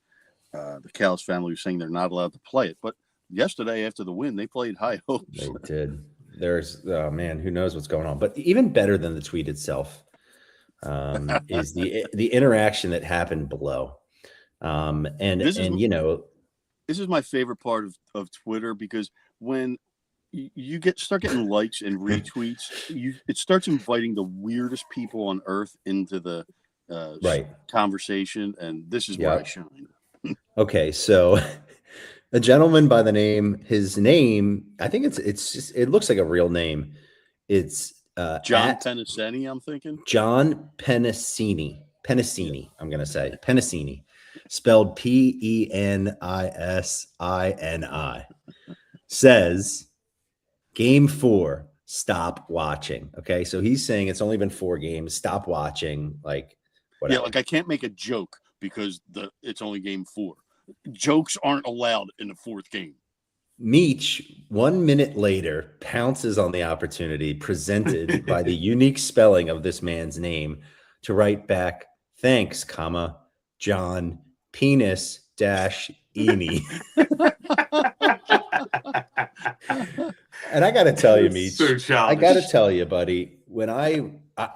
the Callis family was saying they're not allowed to play it. But yesterday, after the win, they played high hopes. They did. There's man, who knows what's going on? But even better than the tweet itself is the interaction that happened below. And you know, this is my favorite part of Twitter, because when you start getting likes and retweets, it starts inviting the weirdest people on earth into the conversation, and this is where I shine. Okay, so a gentleman by the name, his name, I think it's just, it looks like a real name. It's John Pennicini, I'm thinking. John Pennicini. I'm going to say Pennicini, spelled Penisini, says, Game 4, stop watching. Okay, so he's saying it's only been 4 games. Stop watching. Like, whatever. Yeah, like I can't make a joke because it's only game 4. Jokes aren't allowed in the 4th game. Meach, 1 minute later, pounces on the opportunity presented by the unique spelling of this man's name to write back, "Thanks, comma, John Penis dash Eni." And I got to tell you, Meach, I got to tell you, buddy, when I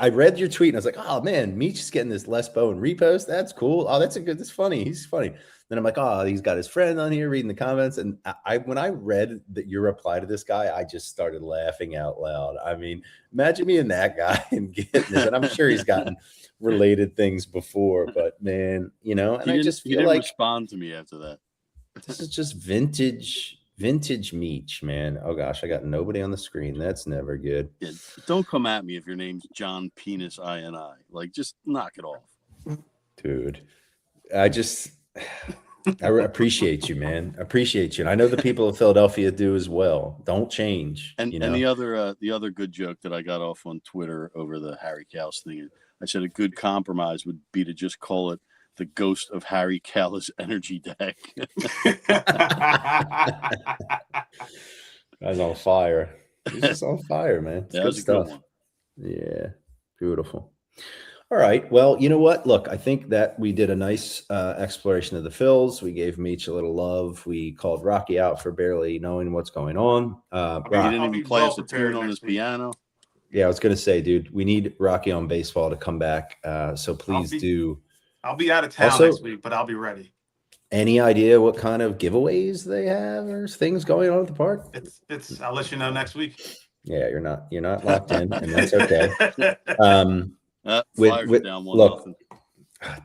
read your tweet and I was like, oh man, Meach is getting this Les Bowen repost. That's cool. Oh, that's funny. He's funny. Then I'm like, oh, he's got his friend on here reading the comments. And when I read that your reply to this guy, I just started laughing out loud. I mean, imagine me and that guy and getting this. And I'm sure he's gotten related things before, but man, you know, and I just feel like respond to me after that. This is just vintage Meach, man. Oh gosh, I got nobody on the screen. That's never good. Yeah, don't come at me if your name's John Penis INI. Like, just knock it off, dude. I appreciate you, man. I appreciate you. And I know the people of Philadelphia do as well. Don't change. And you know? and the other good joke that I got off on Twitter over the Harry Callis thing, I said a good compromise would be to just call it the Ghost of Harry Callis Energy Deck. Guy's on fire. He's just on fire, man. It's good stuff. Good one. Yeah, beautiful. All right. Well, you know what? Look, I think that we did a nice exploration of the Phils. We gave Meach a little love. We called Rocky out for barely knowing what's going on. He didn't even play us a tune on his piano. Yeah, I was going to say, dude, we need Rocky on baseball to come back. So please do. I'll be out of town next week, but I'll be ready. Any idea what kind of giveaways they have or things going on at the park? It's I'll let you know next week. Yeah, you're not locked in, and that's okay. Flyers down 1-0.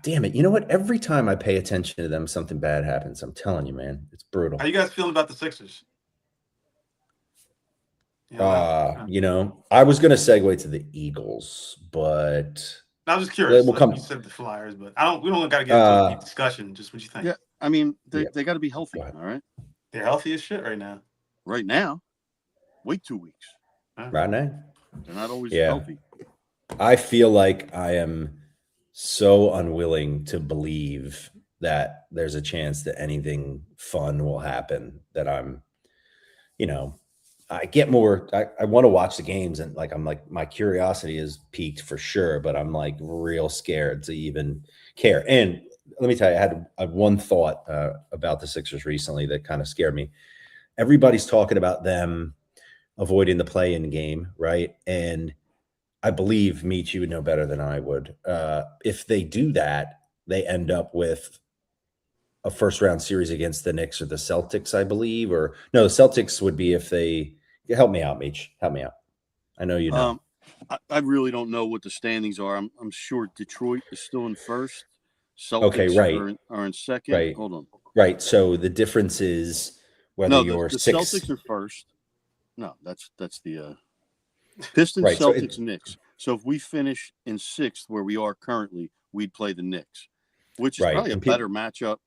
Damn it. You know what? Every time I pay attention to them, something bad happens. I'm telling you, man. It's brutal. How you guys feeling about the Sixers? You know, I was going to segue to the Eagles, but I was just curious. We'll come. You said the Flyers, but we don't got to get into a deep discussion. Just what you think? Yeah, I mean, they got to be healthy. All right, they're healthy as shit right now. Right now, wait 2 weeks. Right now, they're not always healthy. I feel like I am so unwilling to believe that there's a chance that anything fun will happen that I'm, you know, I get more, I want to watch the games and I'm like, my curiosity is piqued for sure, but I'm like real scared to even care. And let me tell you, I had one thought about the Sixers recently that kind of scared me. Everybody's talking about them avoiding the play-in game, right? And I believe, Meech, you would know better than I would. If they do that, they end up with a first round series against the Knicks or the Celtics, I believe. Or no, the Celtics would be if they help me out, Meech. Help me out. I know you know. I really don't know what the standings are. I'm sure Detroit is still in first. Celtics Okay, right. are in second. Right. Hold on. Right. So the difference is whether No, you're the six. Celtics are first. No, that's the Pistons, Right. So Celtics, Knicks. So if we finish in sixth where we are currently, we'd play the Knicks, which is right. probably a And better matchup.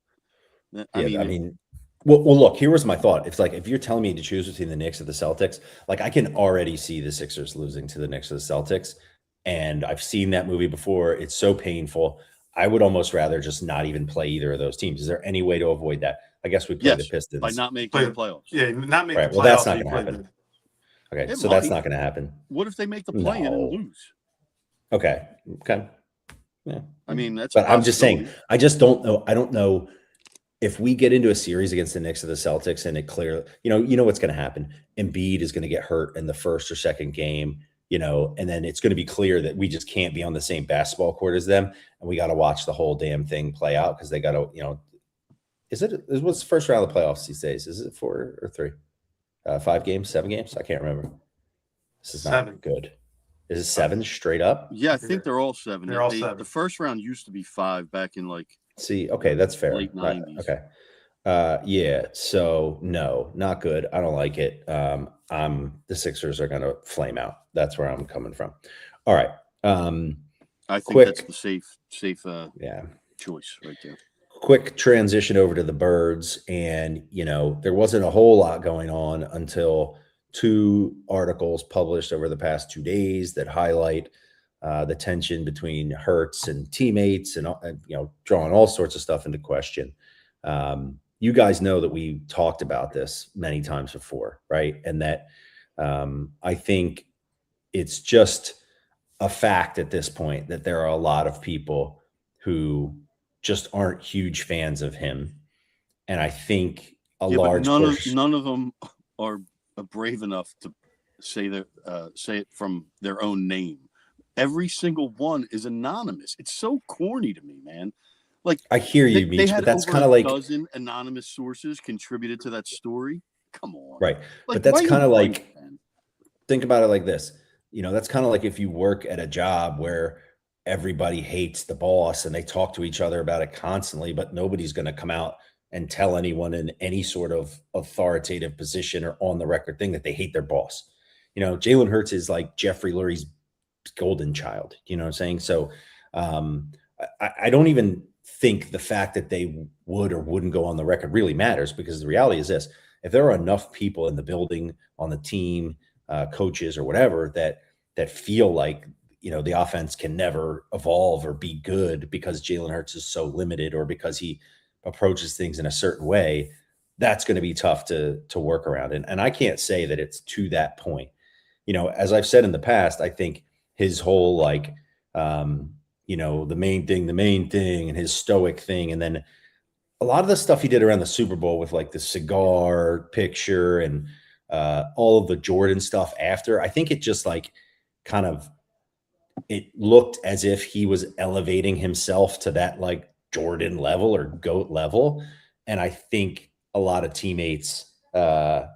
I mean, well, look, here was my thought. It's like if you're telling me to choose between the Knicks or the Celtics, like I can already see the Sixers losing to the Knicks or the Celtics, and I've seen that movie before. It's so painful. I would almost rather just not even play either of those teams. Is there any way to avoid that? I guess we play the Pistons by not making the playoffs. Yeah, not make right. the Well, playoffs. that's not going to happen. Okay, so that's not going to happen. What if they make the play-in and lose? Okay. Yeah. I mean, that's. But I'm just saying. I just don't know. I don't know if we get into a series against the Knicks or the Celtics and it clear. You know what's going to happen. Embiid is going to get hurt in the first or second game. And then it's going to be clear that we just can't be on the same basketball court as them, and we got to watch the whole damn thing play out because they got to. What's the first round of the playoffs these days? Is it 4 or 3? 5 games, 7 games? I can't remember. This is not good. Is it 7 straight up? Yeah, I think they're all 7. They're all 7. The first round used to be 5 back in okay, that's fair. Late 90s. Okay. Yeah. So no, not good. I don't like it. The Sixers are going to flame out. That's where I'm coming from. All right. I think that's the safe choice right there. Quick transition over to the Birds, and there wasn't a whole lot going on until 2 articles published over the past 2 days that highlight the tension between Hurts and teammates, and drawing all sorts of stuff into question. You guys know that we talked about this many times before, right? And that I think it's just a fact at this point that there are a lot of people who just aren't huge fans of him. And I think large portion. None of them are brave enough to say it from their own name. Every single one is anonymous. It's so corny to me, man. Like, I hear you, Meech, but that's kind of like a dozen anonymous sources contributed to that story. Come on, right? But that's kind of like, think about it like this. That's kind of like if you work at a job where everybody hates the boss and they talk to each other about it constantly, but nobody's going to come out and tell anyone in any sort of authoritative position or on the record thing that they hate their boss. Jalen Hurts is like Jeffrey Lurie's golden child. You know what I'm saying? So I don't even think the fact that they would or wouldn't go on the record really matters, because the reality is this: if there are enough people in the building, on the team, coaches or whatever, that feel like the offense can never evolve or be good because Jalen Hurts is so limited, or because he approaches things in a certain way, that's going to be tough to work around. And I can't say that it's to that point. As I've said in the past, I think his whole the main thing and his stoic thing. And then a lot of the stuff he did around the Super Bowl with like the cigar picture and all of the Jordan stuff after, I think it just it looked as if he was elevating himself to that like Jordan level or GOAT level. And I think a lot of teammates, I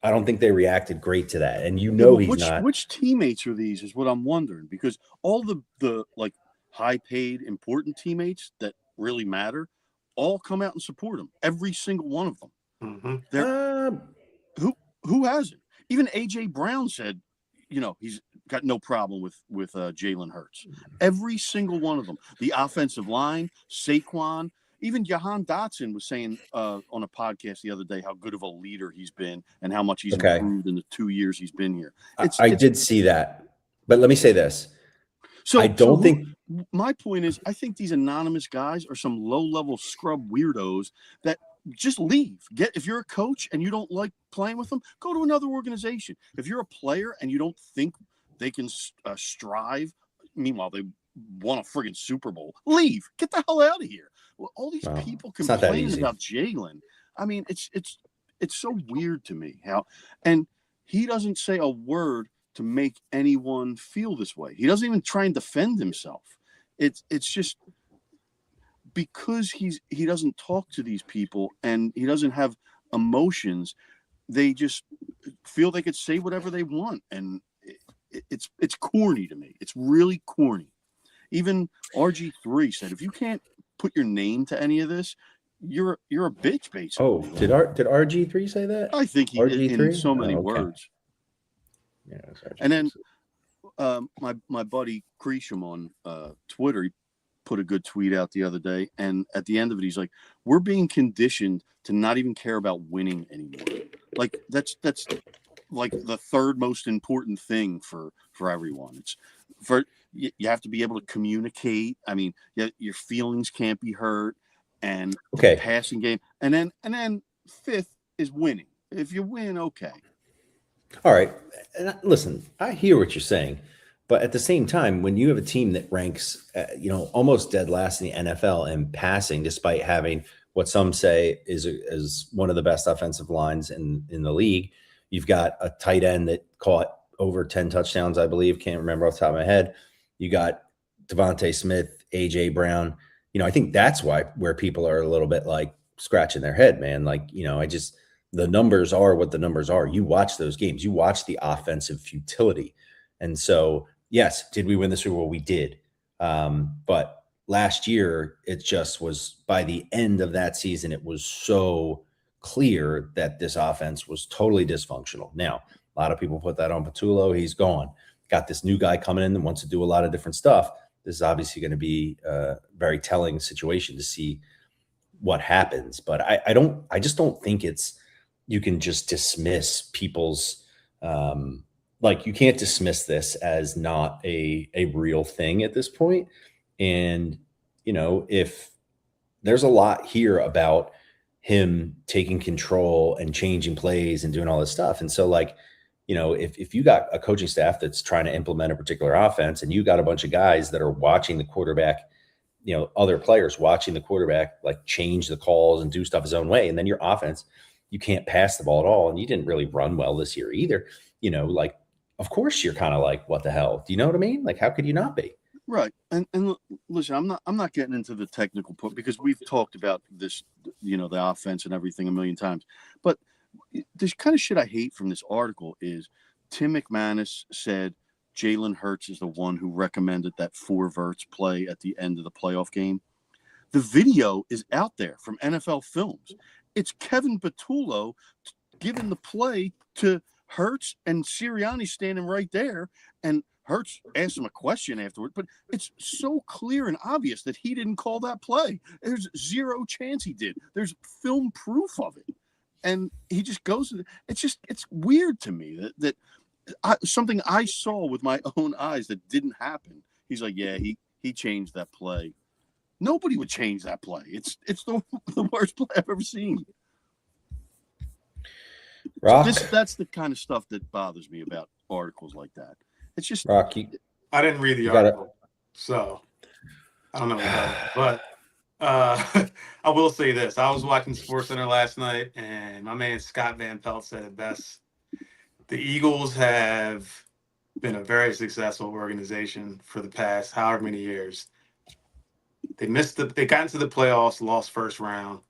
don't think they reacted great to that. And he's not. Which teammates are these is what I'm wondering, because all the like high paid important teammates that really matter all come out and support him. Every single one of them. Mm-hmm. Who hasn't? Even AJ Brown said, he's got no problem with Jalen Hurts. Every single one of them. The offensive line, Saquon, even Jahan Dotson was saying on a podcast the other day how good of a leader he's been and how much he's improved in the 2 years he's been here. I did see that, but let me say this. So I don't think. My point is, I think these anonymous guys are some low-level scrub weirdos that just leave. If you're a coach and you don't like playing with them, go to another organization. If you're a player and you don't think they can strive, meanwhile they won a friggin' Super Bowl. Leave. Get the hell out of here. Well, all these Well, people it's not that complaining easy. about Jalen. I mean, it's so weird to me how, and he doesn't say a word to make anyone feel this way. He doesn't even try and defend himself. It's just because he doesn't talk to these people and he doesn't have emotions. They just feel they could say whatever they want, and it's corny to me. It's really corny. Even RG3 said, if you can't put your name to any of this, you're a bitch, basically. Oh, did RG3 say that? I think he did in RG3? so many Oh, okay. words. Yeah, it was RG3. And then my buddy Creasham on Twitter, he put a good tweet out the other day, and at the end of it, he's like, "We're being conditioned to not even care about winning anymore. Like that's like the third most important thing for everyone. It's for you have to be able to communicate. I mean, your feelings can't be hurt, and Okay. passing game, and then fifth is winning. If you win, okay." All right. And listen, I hear what you're saying, but at the same time, when you have a team that ranks, almost dead last in the NFL in passing, despite having what some say is one of the best offensive lines in the league, you've got a tight end that caught over 10 touchdowns, I believe. Can't remember off the top of my head. You got Devontae Smith, AJ Brown. I think that's where people are a little bit like scratching their head, man. Like, the numbers are what the numbers are. You watch those games. You watch the offensive futility. And so, yes, did we win the Super Bowl? We did. But last year, it just was, by the end of that season, it was so clear that this offense was totally dysfunctional. Now, a lot of people put that on Patullo. He's gone. Got this new guy coming in that wants to do a lot of different stuff. This is obviously going to be a very telling situation to see what happens. But I just don't think you can just dismiss people's, you can't dismiss this as not a real thing at this point. And, if there's a lot here about him taking control and changing plays and doing all this stuff. And so if you got a coaching staff that's trying to implement a particular offense and you got a bunch of guys that are watching the quarterback, other players watching the quarterback, change the calls and do stuff his own way. And then your offense, you can't pass the ball at all. And you didn't really run well this year either. Of course you're kind of like, what the hell? Do you know what I mean? Like, how could you not be? Right. And listen, I'm not getting into the technical point because we've talked about this, the offense and everything a million times. But this kind of shit I hate from this article is Tim McManus said Jalen Hurts is the one who recommended that 4 verts play at the end of the playoff game. The video is out there from NFL Films. It's Kevin Patullo giving the play to Hurts, and Sirianni standing right there, and Hurts asked him a question afterward, but it's so clear and obvious that he didn't call that play. There's zero chance he did. There's film proof of it. And he just goes, it's weird to me that something I saw with my own eyes that didn't happen. He's like, yeah, he changed that play. Nobody would change that play. It's the worst play I've ever seen. Rock. That's the kind of stuff that bothers me about articles like that. It's just Rock. I didn't read the article, so I don't know about it. But I will say this: I was watching SportsCenter last night, and my man Scott Van Pelt said it best. The Eagles have been a very successful organization for the past however many years. They got into the playoffs, lost first round,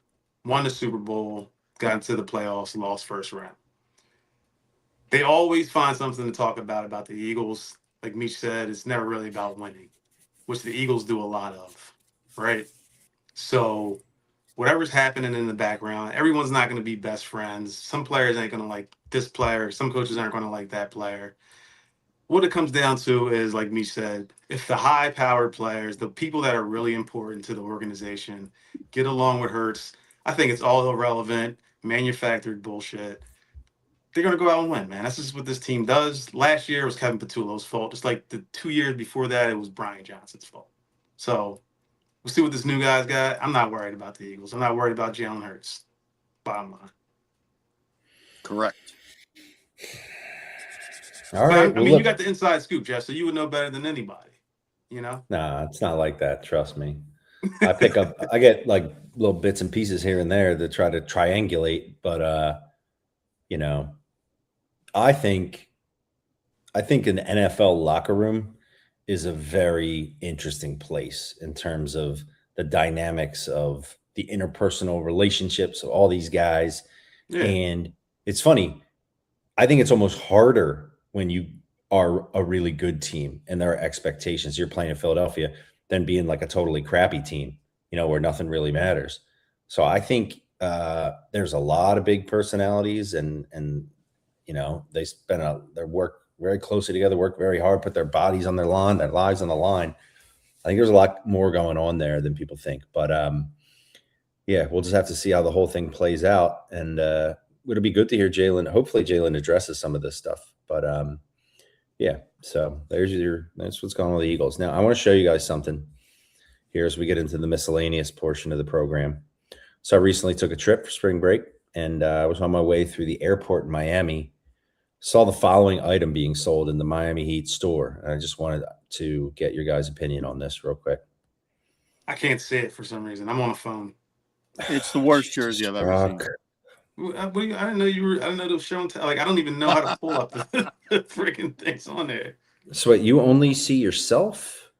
won the Super Bowl, got into the playoffs, lost first round. They always find something to talk about the Eagles. Like Meech said, it's never really about winning, which the Eagles do a lot of, right? So whatever's happening in the background, everyone's not going to be best friends. Some players ain't going to like this player. Some coaches aren't going to like that player. What it comes down to is, like Meech said, if the high-powered players, the people that are really important to the organization, get along with Hurts, I think it's all irrelevant, manufactured bullshit. They're going to go out and win, man. That's just what this team does. Last year, it was Kevin Patullo's fault. Just like the 2 years before that, it was Brian Johnson's fault. So we'll see what this new guy's got. I'm not worried about the Eagles. I'm not worried about Jalen Hurts. Bottom line. Correct. All right. I mean, you got the inside scoop, Jeff, so you would know better than anybody. you know? Nah, it's not like that. Trust me. I get like little bits and pieces here and there to try to triangulate, but you know, I think an NFL locker room is a very interesting place in terms of the dynamics of the interpersonal relationships of all these guys. Yeah. And it's funny, I think it's almost harder when you are a really good team and there are expectations. You're playing in Philadelphia than being like a totally crappy team, where nothing really matters. So I think there's a lot of big personalities, and they their work very closely together, work very hard, put their bodies on their line, their lives on the line. I think there's a lot more going on there than people think. But yeah, we'll just have to see how the whole thing plays out. And it'll be good to hear Jalen. Hopefully Jalen addresses some of this stuff. But yeah, so that's what's going on with the Eagles. Now I want to show you guys something here as we get into the miscellaneous portion of the program. So I recently took a trip for spring break, and I was on my way through the airport in Miami. Saw the following item being sold in the Miami Heat store. And I just wanted to get your guys' opinion on this real quick. I can't see it for some reason. I'm on a phone. It's the worst jersey I've ever seen. I didn't know you were. I didn't know they were showing. Like, I don't even know how to pull up the freaking things on there. So what, you only see yourself?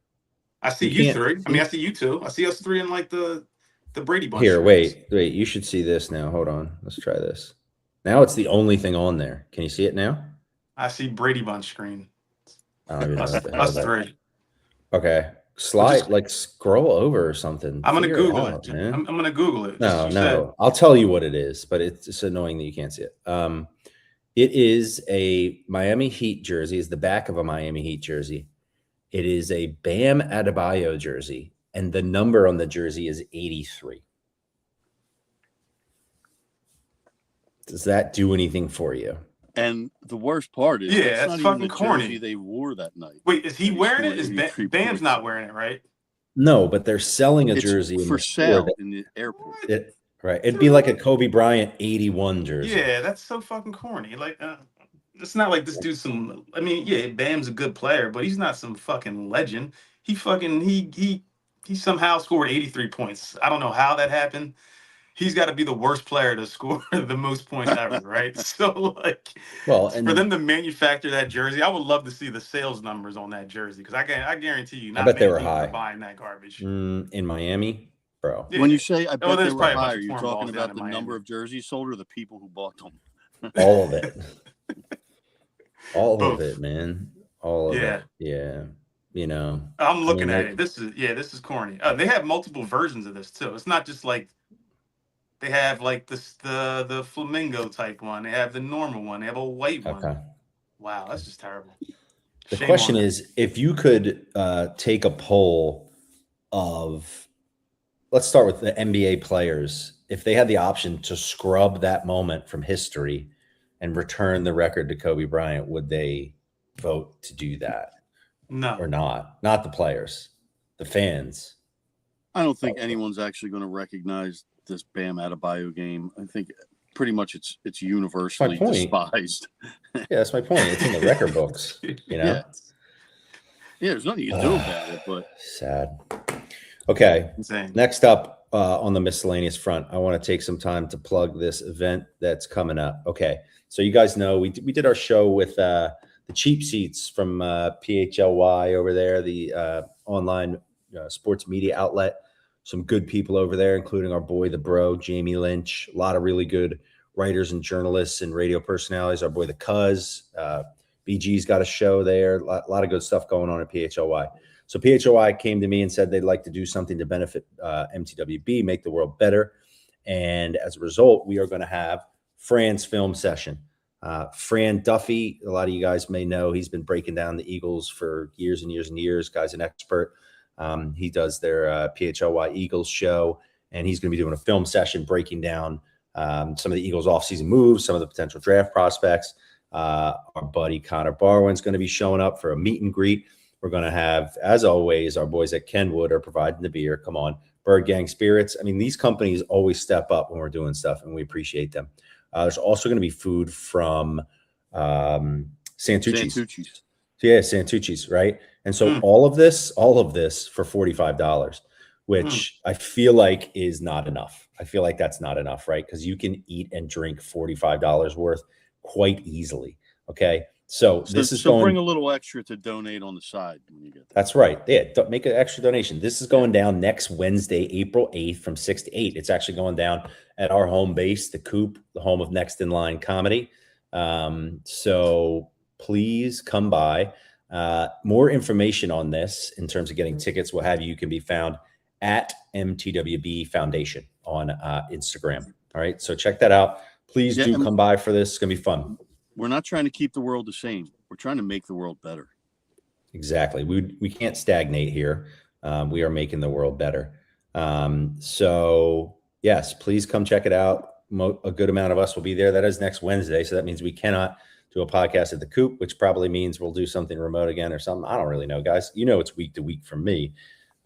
I see you three. I mean, I see you two. I see us three in like the Brady Bunch. Here, wait. You should see this now. Hold on. Let's try this. Now it's the only thing on there. Can you see it now? I see Brady Bunch screen. I don't even know what the hell Us that- three. Okay. Scroll over or something. I'm gonna Figure Google out, it. man. I'm gonna Google it. No. I'll tell you what it is, but it's annoying that you can't see it. It is a Miami Heat jersey. It's the back of a Miami Heat jersey. It is a Bam Adebayo jersey, and the number on the jersey is 83. Does that do anything for you? And the worst part is, that's not fucking even the corny. jersey they wore that night. Wait, is he And wearing it? scored Is 83 Bam's points. not wearing it, right? No, but they're selling a It's jersey in for the sale store in the airport. right. It'd be like a Kobe Bryant 81 jersey. Yeah, that's so fucking corny. Like, it's not like this dude's some. I mean, yeah, Bam's a good player, but he's not some fucking legend. He somehow scored 83 points. I don't know how that happened. He's got to be the worst player to score the most points ever, right? So, like, Well, for them to manufacture that jersey, I would love to see the sales numbers on that jersey, because I guarantee you, not bet they many were people are high. buying that garbage. In Miami, bro. Yeah. When you say I bet there's they were probably a bunch high, of you're cornballs talking down about in the Miami. number of jerseys sold or the people who bought them? All of it. All Both. of it, man. All of Yeah. it. Yeah. I'm looking at it. This is corny. They have multiple versions of this too. It's not just like they have like the flamingo type one. They have the normal one. They have a white one. Okay. Wow, that's just terrible. The Shame question on them. is, if you could take a poll of, let's start with the NBA players, if they had the option to scrub that moment from history and return the record to Kobe Bryant, would they vote to do that No. or not? Not the players, the fans. I don't think anyone's actually going to recognize this Bam Adebayo game. I think pretty much it's universally point. despised. Yeah, that's my point. It's in the record books, Yeah, there's nothing you can do about it, but sad. Okay. Insane. Next up on the miscellaneous front, I want to take some time to plug this event that's coming up. Okay. So you guys know we did our show with the cheap seats from PHLY over there, the online sports media outlet. Some good people over there, including our boy, the bro, Jamie Lynch. A lot of really good writers and journalists and radio personalities. Our boy, the Cuz. BG's got a show there. A lot of good stuff going on at PHLY. So PHLY came to me and said they'd like to do something to benefit MTWB, make the world better. And as a result, we are going to have Fran's film session. Fran Duffy, a lot of you guys may know, he's been breaking down the Eagles for years and years and years. Guy's an expert. He does their PHLY Eagles show, and he's going to be doing a film session breaking down some of the Eagles offseason moves, some of the potential draft prospects. Our buddy Connor Barwin's going to be showing up for a meet and greet. We're going to have, as always, our boys at Kenwood are providing the beer. Come on, Bird Gang Spirits. I mean, these companies always step up when we're doing stuff, and we appreciate them. There's also going to be food from Santucci's. Santucci's. Yeah, Santucci's, right? And so all of this for $45, which I feel like is not enough. I feel like that's not enough, right? Because you can eat and drink $45 worth quite easily. Okay. So this is going. Bring a little extra to donate on the side when you get there. That's right. Yeah, make an extra donation. This is going down next Wednesday, April 8th from 6 to 8. It's actually going down at our home base, the Coop, the home of Next in Line Comedy. So please come by. More information on this in terms of getting tickets, what have you, you can be found at MTWB Foundation on Instagram. All right. So check that out. Please do come by for this. It's going to be fun. We're not trying to keep the world the same. We're trying to make the world better. Exactly. We can't stagnate here. We are making the world better. So yes, please come check it out. A good amount of us will be there. That is next Wednesday. So that means we cannot do a podcast at the Coop, which probably means we'll do something remote again or something. I don't really know, guys. You know, it's week to week for me.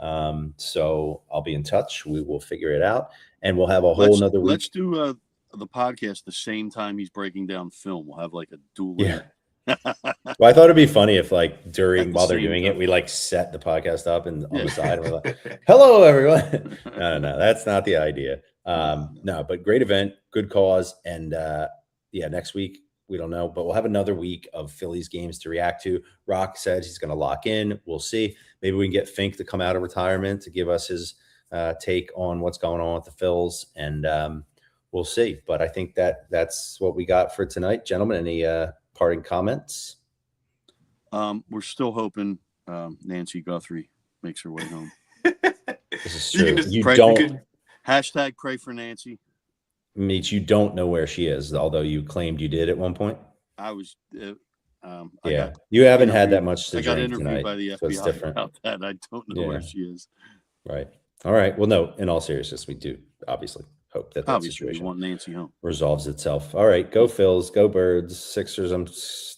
So I'll be in touch. We will figure it out, and we'll have a whole nother week. Let's do the podcast the same time he's breaking down film. We'll have like a dual. Yeah. Well, I thought it'd be funny if while they're doing it, we like set the podcast up and on the side and we're like, hello, everyone. No, that's not the idea. No, but great event, good cause. And next week, we don't know, but we'll have another week of Phillies games to react to. Rock said he's going to lock in. We'll see. Maybe we can get Fink to come out of retirement to give us his take on what's going on with the Phils. And we'll see. But I think that's what we got for tonight. Gentlemen, any parting comments? We're still hoping Nancy Guthrie makes her way home. This is true. Hashtag pray for Nancy. Means you don't know where she is, although you claimed you did at one point. I was. You haven't had that much to I got drink interviewed tonight, by the FBI so it's different. about that. I don't know where she is. Right. All right. Well, no. In all seriousness, we do obviously hope that situation want Nancy home resolves itself. All right. Go Phils. Go Birds. Sixers. I'm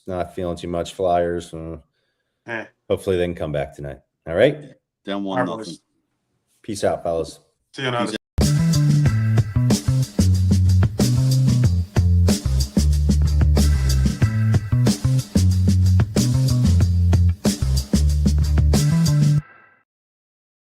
not feeling too much. Flyers. Hopefully they can come back tonight. All right. Down 1-0. Peace out, fellas. See you.